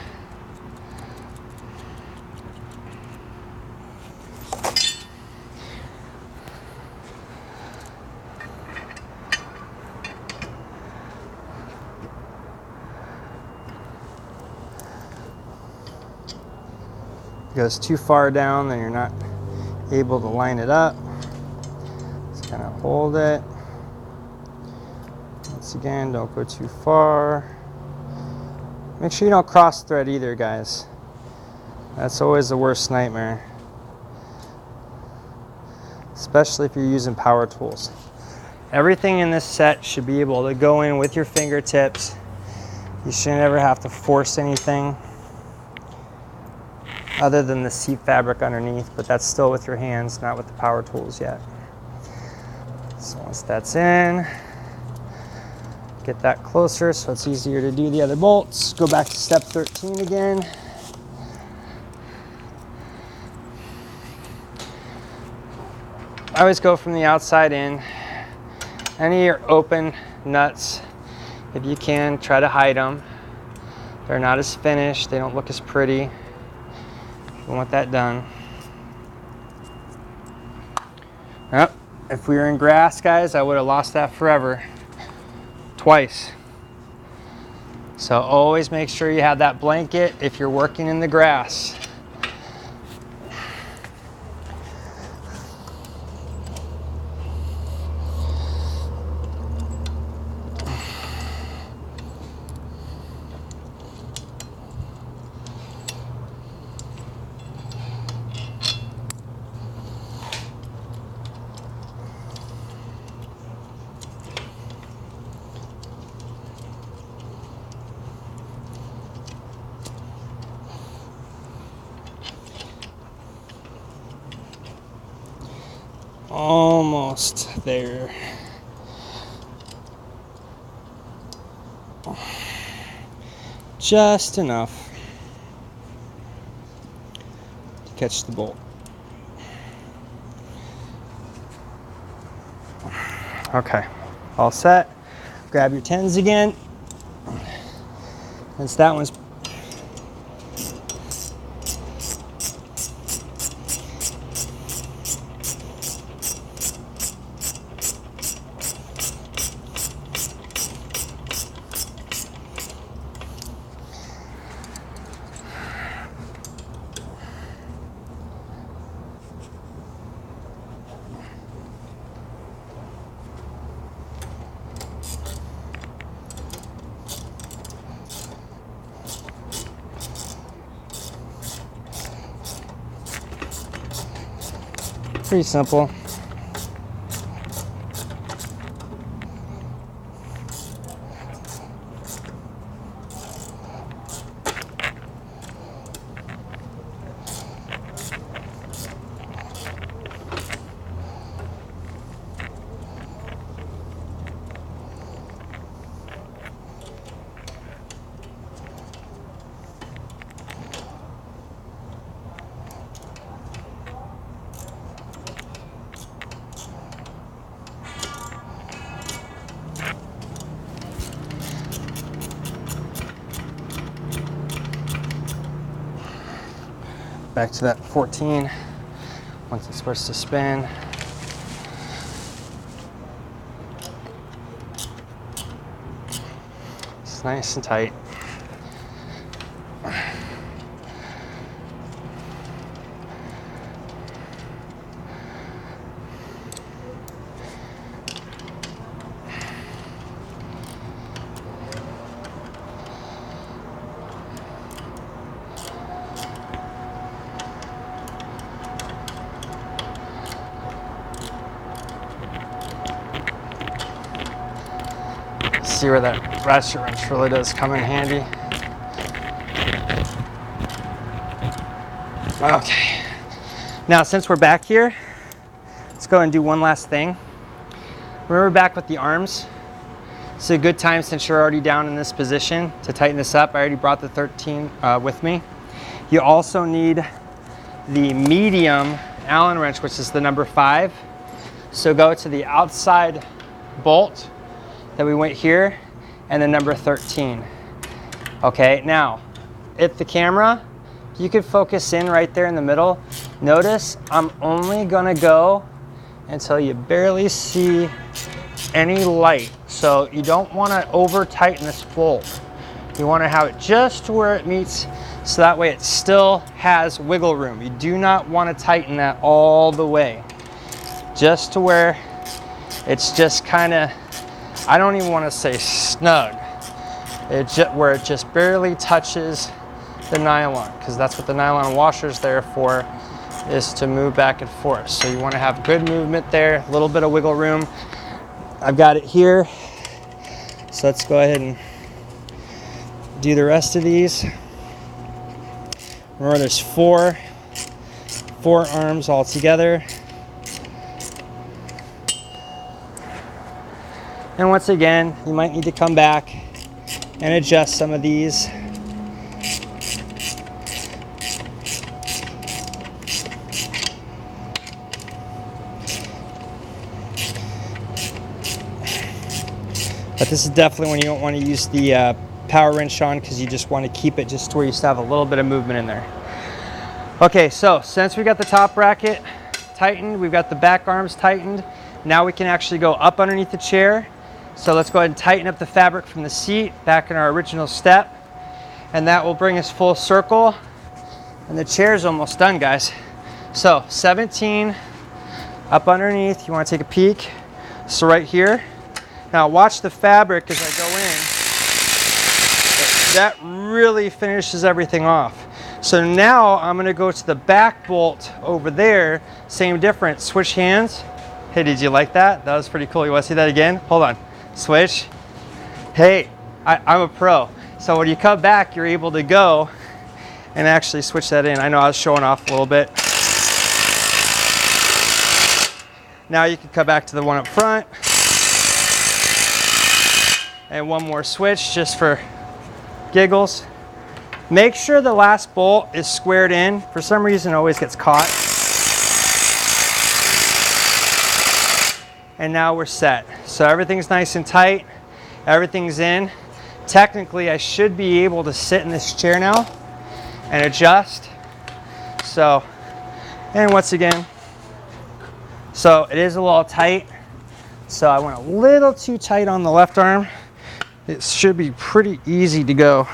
it goes too far down, then you're not able to line it up. Just kind of hold it. Once again, don't go too far. Make sure you don't cross thread either, guys. That's always the worst nightmare, especially if you're using power tools. Everything in this set should be able to go in with your fingertips. You shouldn't ever have to force anything other than the seat fabric underneath, but that's still with your hands, not with the power tools yet. So once that's in, get that closer so it's easier to do the other bolts. Go back to step 13 again. I always go from the outside in. Any of your open nuts, if you can, try to hide them. They're not as finished, they don't look as pretty. You want that done. Yep. If we were in grass, guys, I would have lost that forever. Twice. So always make sure you have that blanket if you're working in the grass. Almost there. Just enough to catch the bolt. Okay, all set. Grab your 10s again. Since that one's pretty simple. Back to that 14 once it's supposed to spin. It's nice and tight. See where that ratchet wrench really does come in handy. Okay, now since we're back here, let's go and do one last thing. Remember back with the arms, it's a good time since you're already down in this position to tighten this up. I already brought the 13 with me. You also need the medium Allen wrench, which is the number 5. So go to the outside bolt that we went here and the number 13. Okay, now if the camera, you could focus in right there in the middle. Notice I'm only gonna go until you barely see any light. So you don't wanna over tighten this bolt. You wanna have it just where it meets so that way it still has wiggle room. You do not want to tighten that all the way, just to where it's just kind of, I don't even want to say snug, where it just barely touches the nylon, because that's what the nylon washer is there for, is to move back and forth. So you want to have good movement there, a little bit of wiggle room. I've got it here, so let's go ahead and do the rest of these. Remember, there's four arms all together. And once again, you might need to come back and adjust some of these. But this is definitely when you don't want to use the power wrench on, because you just want to keep it just to where you still have a little bit of movement in there. Okay, so since we got the top bracket tightened, we've got the back arms tightened, now we can actually go up underneath the chair. So let's go ahead and tighten up the fabric from the seat back in our original step, and that will bring us full circle, and the chair is almost done, guys. So 17 up underneath, you want to take a peek. So right here, now watch the fabric as I go in. That really finishes everything off. So now I'm going to go to the back bolt over there, same difference, switch hands. Hey, did you like that? That was pretty cool. You want to see that again? Hold on. Switch. Hey, I'm a pro. So when you come back, you're able to go and actually switch that in. I know I was showing off a little bit. Now you can come back to the one up front. And one more switch just for giggles. Make sure the last bolt is squared in. For some reason, it always gets caught. And now we're set. So everything's nice and tight. Everything's in. Technically, I should be able to sit in this chair now and adjust. So, and once again, so it is a little tight. So I went a little too tight on the left arm. It should be pretty easy to go.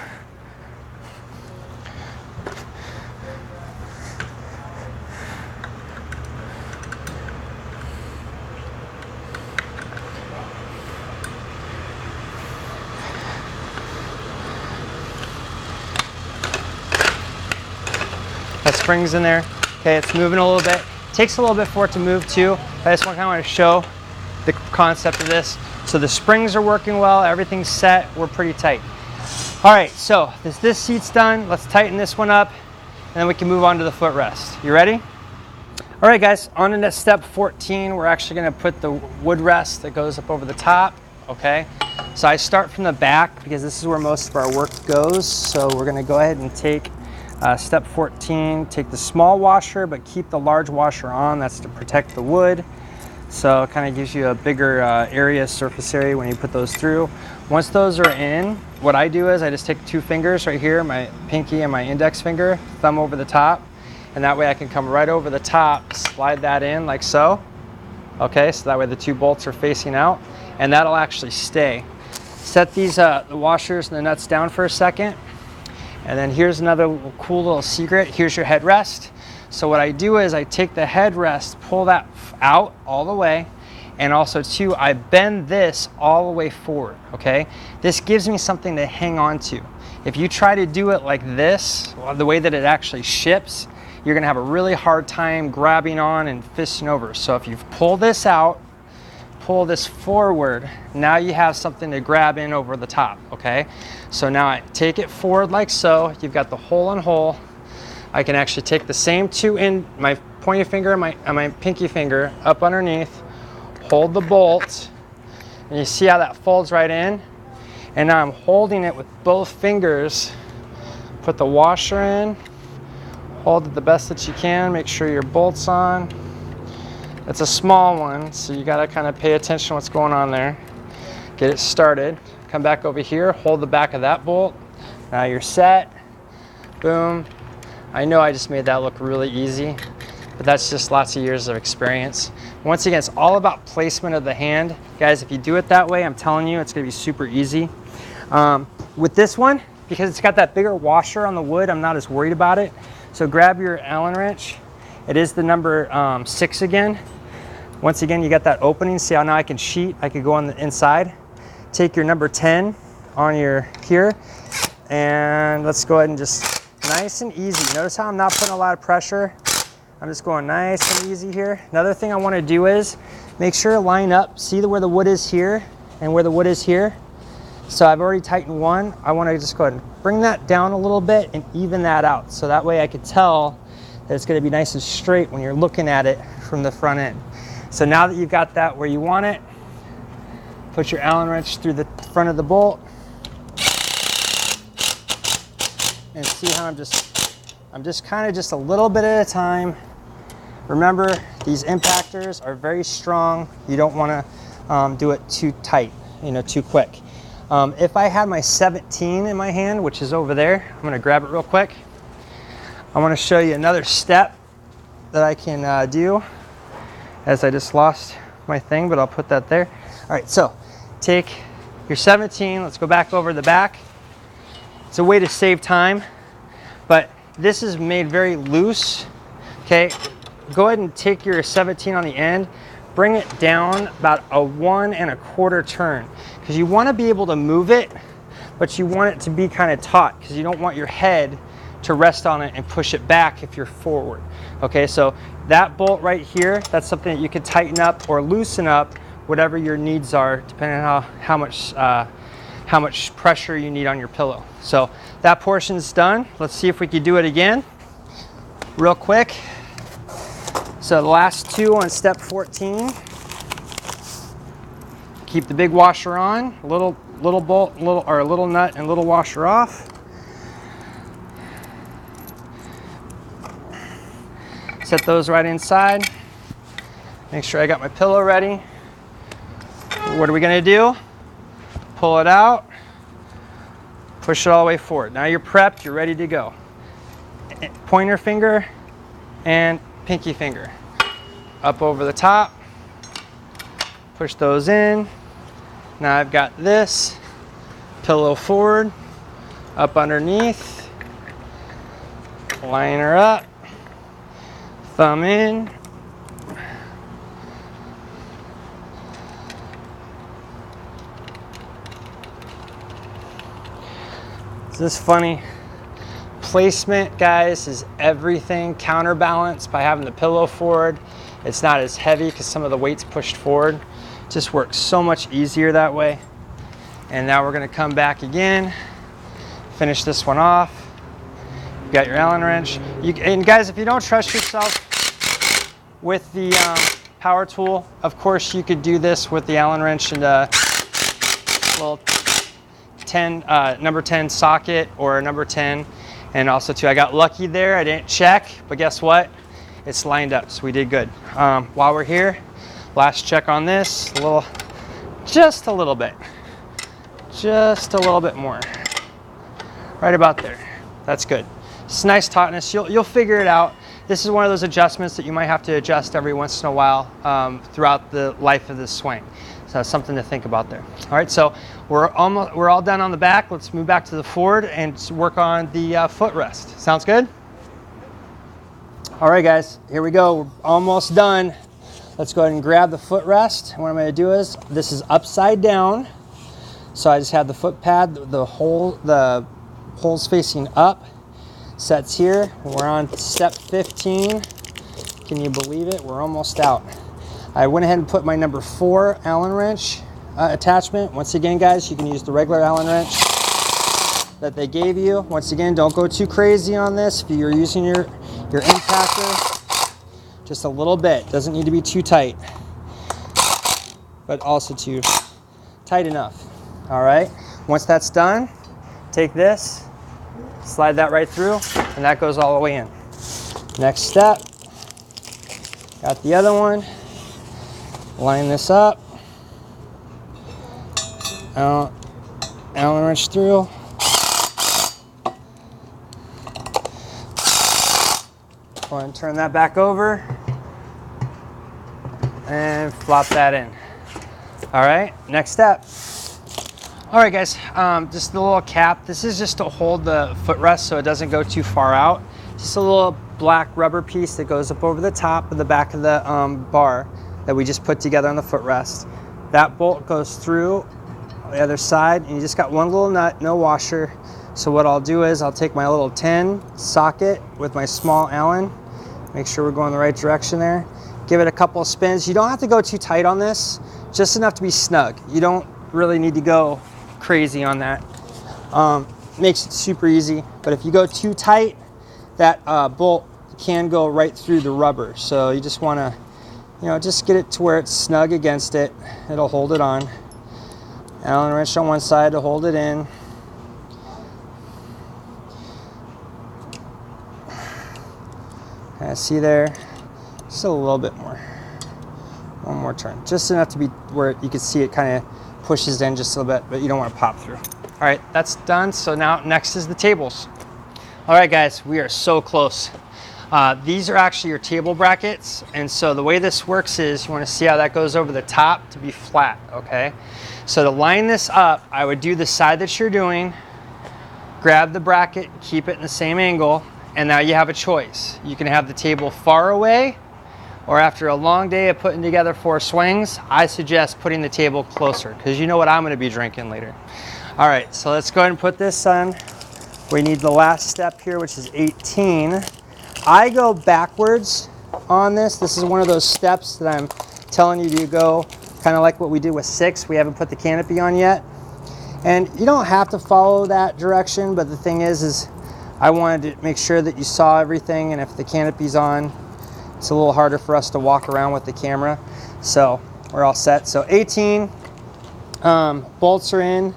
That spring's in there. Okay, it's moving a little bit. It takes a little bit for it to move too. I just want to show the concept of this. So the springs are working well, everything's set, we're pretty tight. All right, so this seat's done. Let's tighten this one up, and then we can move on to the footrest. You ready? All right, guys, on to step 14, we're actually gonna put the wood rest that goes up over the top, okay? So I start from the back because this is where most of our work goes. So we're gonna go ahead and take step 14, take the small washer, but keep the large washer on. That's to protect the wood. So it kind of gives you a bigger surface area when you put those through. Once those are in, what I do is I just take 2 fingers right here, my pinky and my index finger, thumb over the top, and that way I can come right over the top, slide that in like so. Okay, so that way the 2 bolts are facing out, and that'll actually stay. Set these the washers and the nuts down for a second, and then here's another cool little secret. Here's your headrest. So what I do is I take the headrest, pull that out all the way, and also too, I bend this all the way forward, okay? This gives me something to hang on to. If you try to do it like this, the way that it actually ships, you're gonna have a really hard time grabbing on and fisting over. So if you pull this out, pull this forward, now you have something to grab in over the top, okay? So now I take it forward like so, you've got the hole and hole. I can actually take the same 2 in my pointer finger and my pinky finger up underneath, hold the bolt, and you see how that folds right in? And now I'm holding it with both fingers. Put the washer in, hold it the best that you can, make sure your bolt's on. It's a small one, so you gotta kind of pay attention to what's going on there. Get it started. Come back over here, hold the back of that bolt. Now you're set, boom. I know I just made that look really easy, but that's just lots of years of experience. Once again, it's all about placement of the hand. Guys, if you do it that way, I'm telling you, it's gonna be super easy. With this one, because it's got that bigger washer on the wood, I'm not as worried about it. So grab your Allen wrench. It is the number 6 again. Once again, you got that opening. See how now I can sheet, I could go on the inside. Take your number 10 on your here, and let's go ahead and just nice and easy. Notice how I'm not putting a lot of pressure. I'm just going nice and easy here. Another thing I want to do is make sure to line up. See where the wood is here and where the wood is here. So I've already tightened one. I want to just go ahead and bring that down a little bit and even that out. So that way I could tell that it's going to be nice and straight when you're looking at it from the front end. So now that you've got that where you want it, put your Allen wrench through the front of the bolt. And see how I'm just kind of just a little bit at a time. Remember, these impactors are very strong. You don't want to do it too tight, you know, too quick. If I had my 17 in my hand, which is over there, I'm going to grab it real quick. I want to show you another step that I can do, as I just lost my thing, but I'll put that there. All right, so take your 17. Let's go back over the back. It's a way to save time, but this is made very loose. Okay, go ahead and take your 17 on the end, bring it down about a 1 1/4 turn, because you want to be able to move it, but you want it to be kind of taut, because you don't want your head to rest on it and push it back if you're forward. Okay, so that bolt right here, that's something that you could tighten up or loosen up, whatever your needs are, depending on how much pressure you need on your pillow. So that portion's done. Let's see if we can do it again real quick. So the last two on step 14. Keep the big washer on, little bolt, little nut and little washer off. Set those right inside. Make sure I got my pillow ready. What are we gonna do? Pull it out, push it all the way forward. Now you're prepped, you're ready to go. Pointer finger and pinky finger. Up over the top, push those in. Now I've got this, pillow forward, up underneath, line her up, thumb in, this is funny. Placement, guys, is everything. Counterbalance by having the pillow forward. It's not as heavy because some of the weight's pushed forward. It just works so much easier that way. And now we're going to come back again, finish this one off. You got your Allen wrench. And guys, if you don't trust yourself with the power tool, of course you could do this with the Allen wrench and a little number 10 socket or a number 10. And also too, I got lucky there, I didn't check, but guess what? It's lined up, so we did good. While we're here, last check on this, just a little bit more. Right about there, that's good. It's nice tautness, you'll figure it out. This is one of those adjustments that you might have to adjust every once in a while throughout the life of this swing. So something to think about there. All right, so we're all done on the back. Let's move back to the forward and work on the footrest. Sounds good? All right, guys, here we go. We're almost done. Let's go ahead and grab the footrest. What I'm going to do is, this is upside down. So I just have the foot pad, the holes facing up. Sets here. We're on step 15. Can you believe it? We're almost out. I went ahead and put my number 4 Allen wrench attachment. Once again, guys, you can use the regular Allen wrench that they gave you. Once again, don't go too crazy on this. If you're using your impactor, just a little bit. Doesn't need to be too tight, but also too tight enough. All right. Once that's done, take this, slide that right through, and that goes all the way in. Next step, got the other one. Line this up, Allen wrench through, go ahead and turn that back over, and flop that in. All right, next step. All right, guys, just the little cap. This is just to hold the footrest so it doesn't go too far out. Just a little black rubber piece that goes up over the top of the back of the bar that we just put together on the footrest. That bolt goes through on the other side, and you just got one little nut, no washer. So what I'll do is I'll take my little 10 socket with my small Allen, make sure we're going the right direction there. Give it a couple of spins. You don't have to go too tight on this, just enough to be snug. You don't really need to go crazy on that. Makes it super easy, but if you go too tight, that bolt can go right through the rubber. So you just want to, just get it to where it's snug against it. It'll hold it on. Allen wrench on one side to hold it in. See there, just a little bit more. One more turn, just enough to be where you can see it kind of pushes in just a little bit, but you don't want to pop through. All right, that's done. So now next is the tables. All right, guys, we are so close. These are actually your table brackets. And so the way this works is you want to see how that goes over the top to be flat, okay? So to line this up, I would do the side that you're doing, grab the bracket, keep it in the same angle, and now you have a choice. You can have the table far away, or after a long day of putting together 4 swings, I suggest putting the table closer, because you know what I'm going to be drinking later. All right, so let's go ahead and put this on. We need the last step here, which is 18. I go backwards on this. This is one of those steps that I'm telling you to go, kind of like what we did with 6. We haven't put the canopy on yet. And you don't have to follow that direction, but the thing is I wanted to make sure that you saw everything, and if the canopy's on, it's a little harder for us to walk around with the camera. So we're all set. So 18 bolts are in.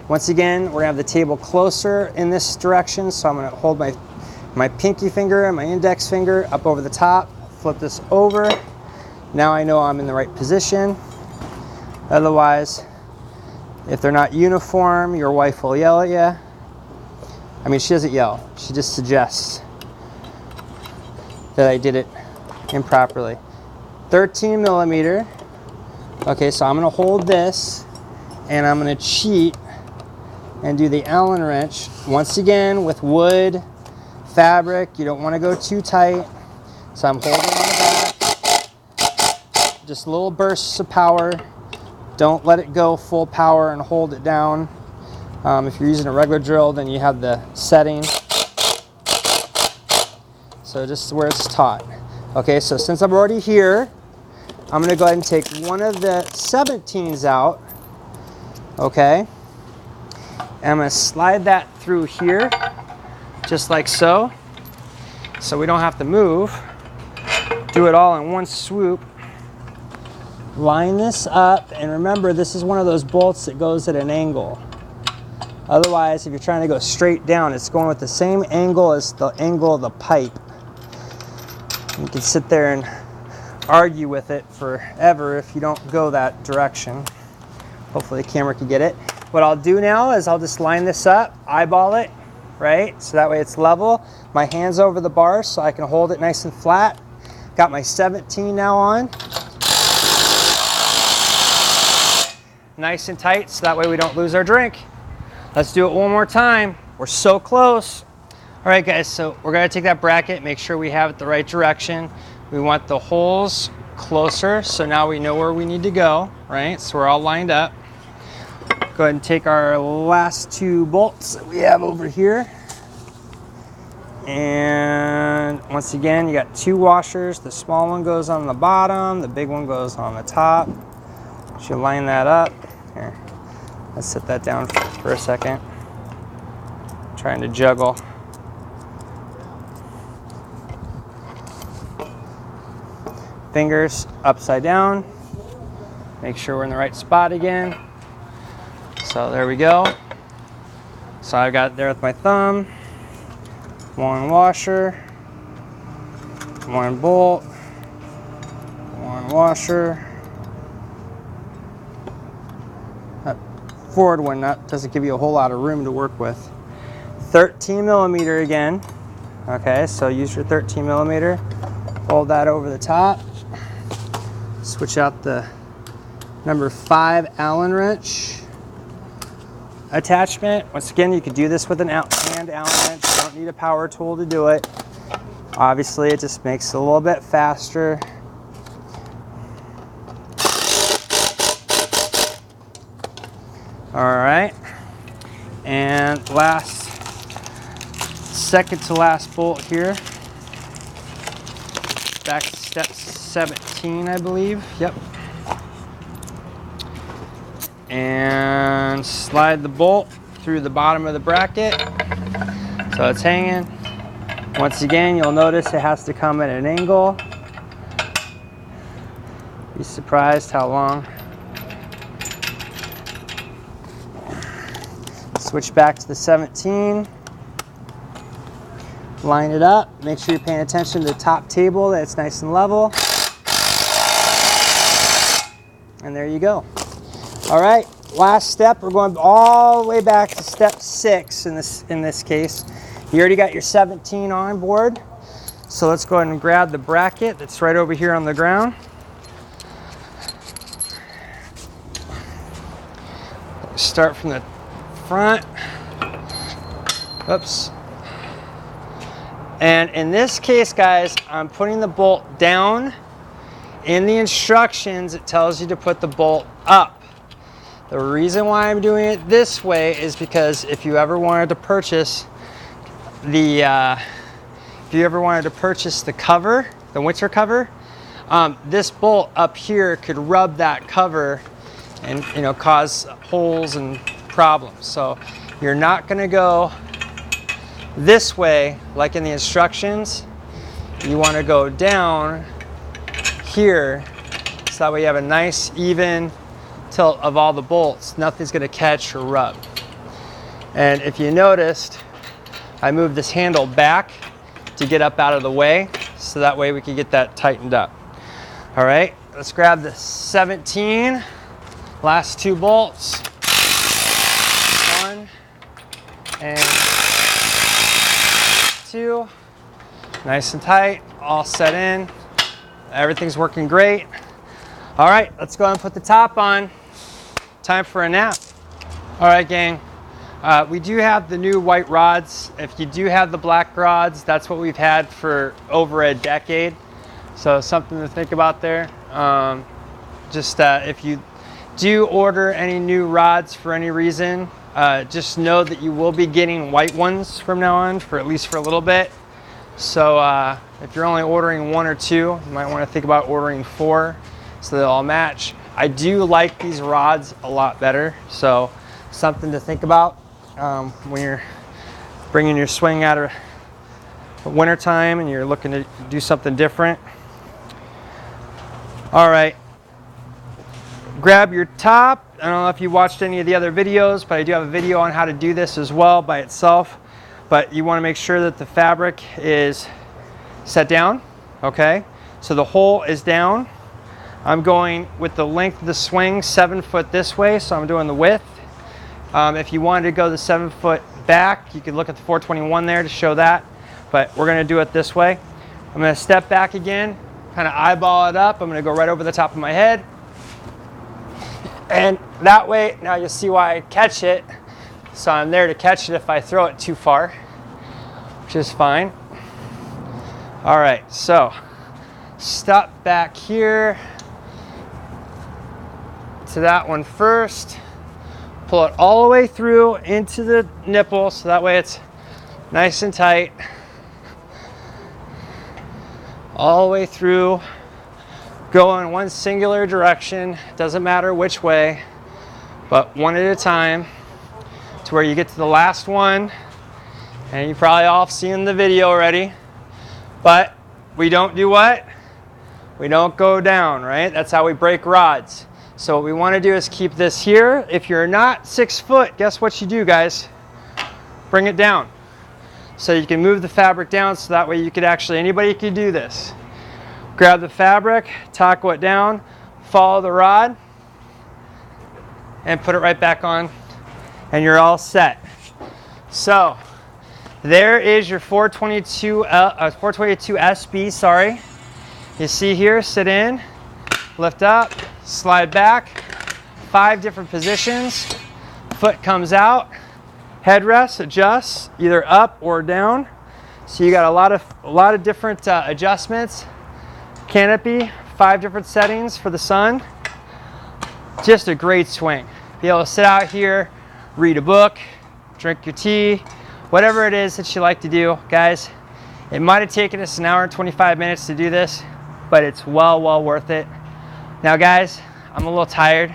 Once again, we're gonna have the table closer in this direction. So I'm gonna hold my pinky finger and my index finger up over the top, flip this over. Now I know I'm in the right position. Otherwise, if they're not uniform, your wife will yell at you. I mean, she doesn't yell, she just suggests that I did it improperly. 13 millimeter. Okay, so I'm gonna hold this and I'm gonna cheat and do the Allen wrench once again with wood fabric. You don't want to go too tight, so I'm holding on the back, just little bursts of power. Don't let it go full power and hold it down. If you're using a regular drill, then you have the setting, so just where it's taught. Okay, so since I'm already here, I'm going to go ahead and take one of the 17s out. Okay, and I'm going to slide that through here, just like so. So we don't have to move. Do it all in one swoop. Line this up, and remember, this is one of those bolts that goes at an angle. Otherwise, if you're trying to go straight down, it's going with the same angle as the angle of the pipe. You can sit there and argue with it forever if you don't go that direction. Hopefully the camera can get it. What I'll do now is I'll just line this up, eyeball it, right? So that way it's level. My hand's over the bar so I can hold it nice and flat. Got my 17 now on. Nice and tight so that way we don't lose our drink. Let's do it one more time. We're so close. All right, guys, so we're gonna take that bracket, make sure we have it the right direction. We want the holes closer, so now we know where we need to go, right? So we're all lined up. Go ahead and take our last 2 bolts that we have over here. And once again, you got 2 washers. The small one goes on the bottom, the big one goes on the top. So you line that up. Here, let's set that down for a second. Trying to juggle. Fingers upside down. Make sure we're in the right spot again. So there we go. So I've got it there with my thumb. 1 washer, 1 bolt, 1 washer. That forward one doesn't give you a whole lot of room to work with. 13 millimeter again. Okay, so use your 13 millimeter. Hold that over the top. Switch out the number 5 Allen wrench. attachment. Once again, you could do this with an hand Allen wrench. You don't need a power tool to do it. Obviously, it just makes it a little bit faster. All right, and second to last bolt here. Back to step 17, I believe. Yep. And slide the bolt through the bottom of the bracket so it's hanging. Once again, you'll notice it has to come at an angle. Be surprised how long. Switch back to the 17. Line it up. Make sure you're paying attention to the top table, that it's nice and level. And there you go. All right, last step. We're going all the way back to step 6 in this case. You already got your 17 on board. So let's go ahead and grab the bracket that's right over here on the ground. Start from the front. Oops. And in this case, guys, I'm putting the bolt down. In the instructions, it tells you to put the bolt up. The reason why I'm doing it this way is because if you ever wanted to purchase the cover, the winter cover, this bolt up here could rub that cover and cause holes and problems. So you're not going to go this way like in the instructions. You want to go down here so that way you have a nice even tilt of all the bolts. Nothing's going to catch or rub. And if you noticed, I moved this handle back to get up out of the way so that way we can get that tightened up. All right, let's grab the 17, last 2 bolts. 1 and 2. Nice and tight, all set in. Everything's working great. All right, let's go ahead and put the top on. Time for a nap. All right, gang. We do have the new white rods. If you do have the black rods, that's what we've had for over a decade. So something to think about there. If you do order any new rods for any reason, just know that you will be getting white ones from now on, for at least for a little bit. So if you're only ordering 1 or 2, you might want to think about ordering 4 so they'll all match. I do like these rods a lot better, so something to think about when you're bringing your swing out of winter time and you're looking to do something different. All right, grab your top. I don't know if you watched any of the other videos, but I do have a video on how to do this as well by itself. But you want to make sure that the fabric is set down, okay? So the hole is down. I'm going with the length of the swing 7 foot this way, so I'm doing the width. If you wanted to go the 7 foot back, you could look at the 421 there to show that, but we're going to do it this way. I'm going to step back again, kind of eyeball it up. I'm going to go right over the top of my head. And that way, now you'll see why I catch it. So I'm there to catch it if I throw it too far, which is fine. All right, so stop back here to that one first. Pull it all the way through into the nipple so that way it's nice and tight. All the way through. Go in one singular direction. Doesn't matter which way, but one at a time to where you get to the last one. And you probably all seen the video already. But we don't do what? We don't go down, right? That's how we break rods. So what we want to do is keep this here. If you're not 6 foot, guess what you do, guys? Bring it down. So you can move the fabric down so that way you could actually, anybody could do this. Grab the fabric, tackle it down, follow the rod, and put it right back on, and you're all set. So there is your 422 SB, sorry. You see here, sit in, lift up, slide back, 5 different positions, Foot comes out, headrest adjusts either up or down. So you got a lot of different adjustments. Canopy, 5 different settings for the sun. Just a great swing. Be able to sit out here, read a book, drink your tea, whatever it is that you like to do, guys. It might have taken us an hour and 25 minutes to do this, but it's well worth it. Now guys, I'm a little tired,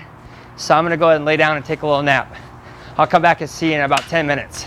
so I'm gonna go ahead and lay down and take a little nap. I'll come back and see you in about 10 minutes.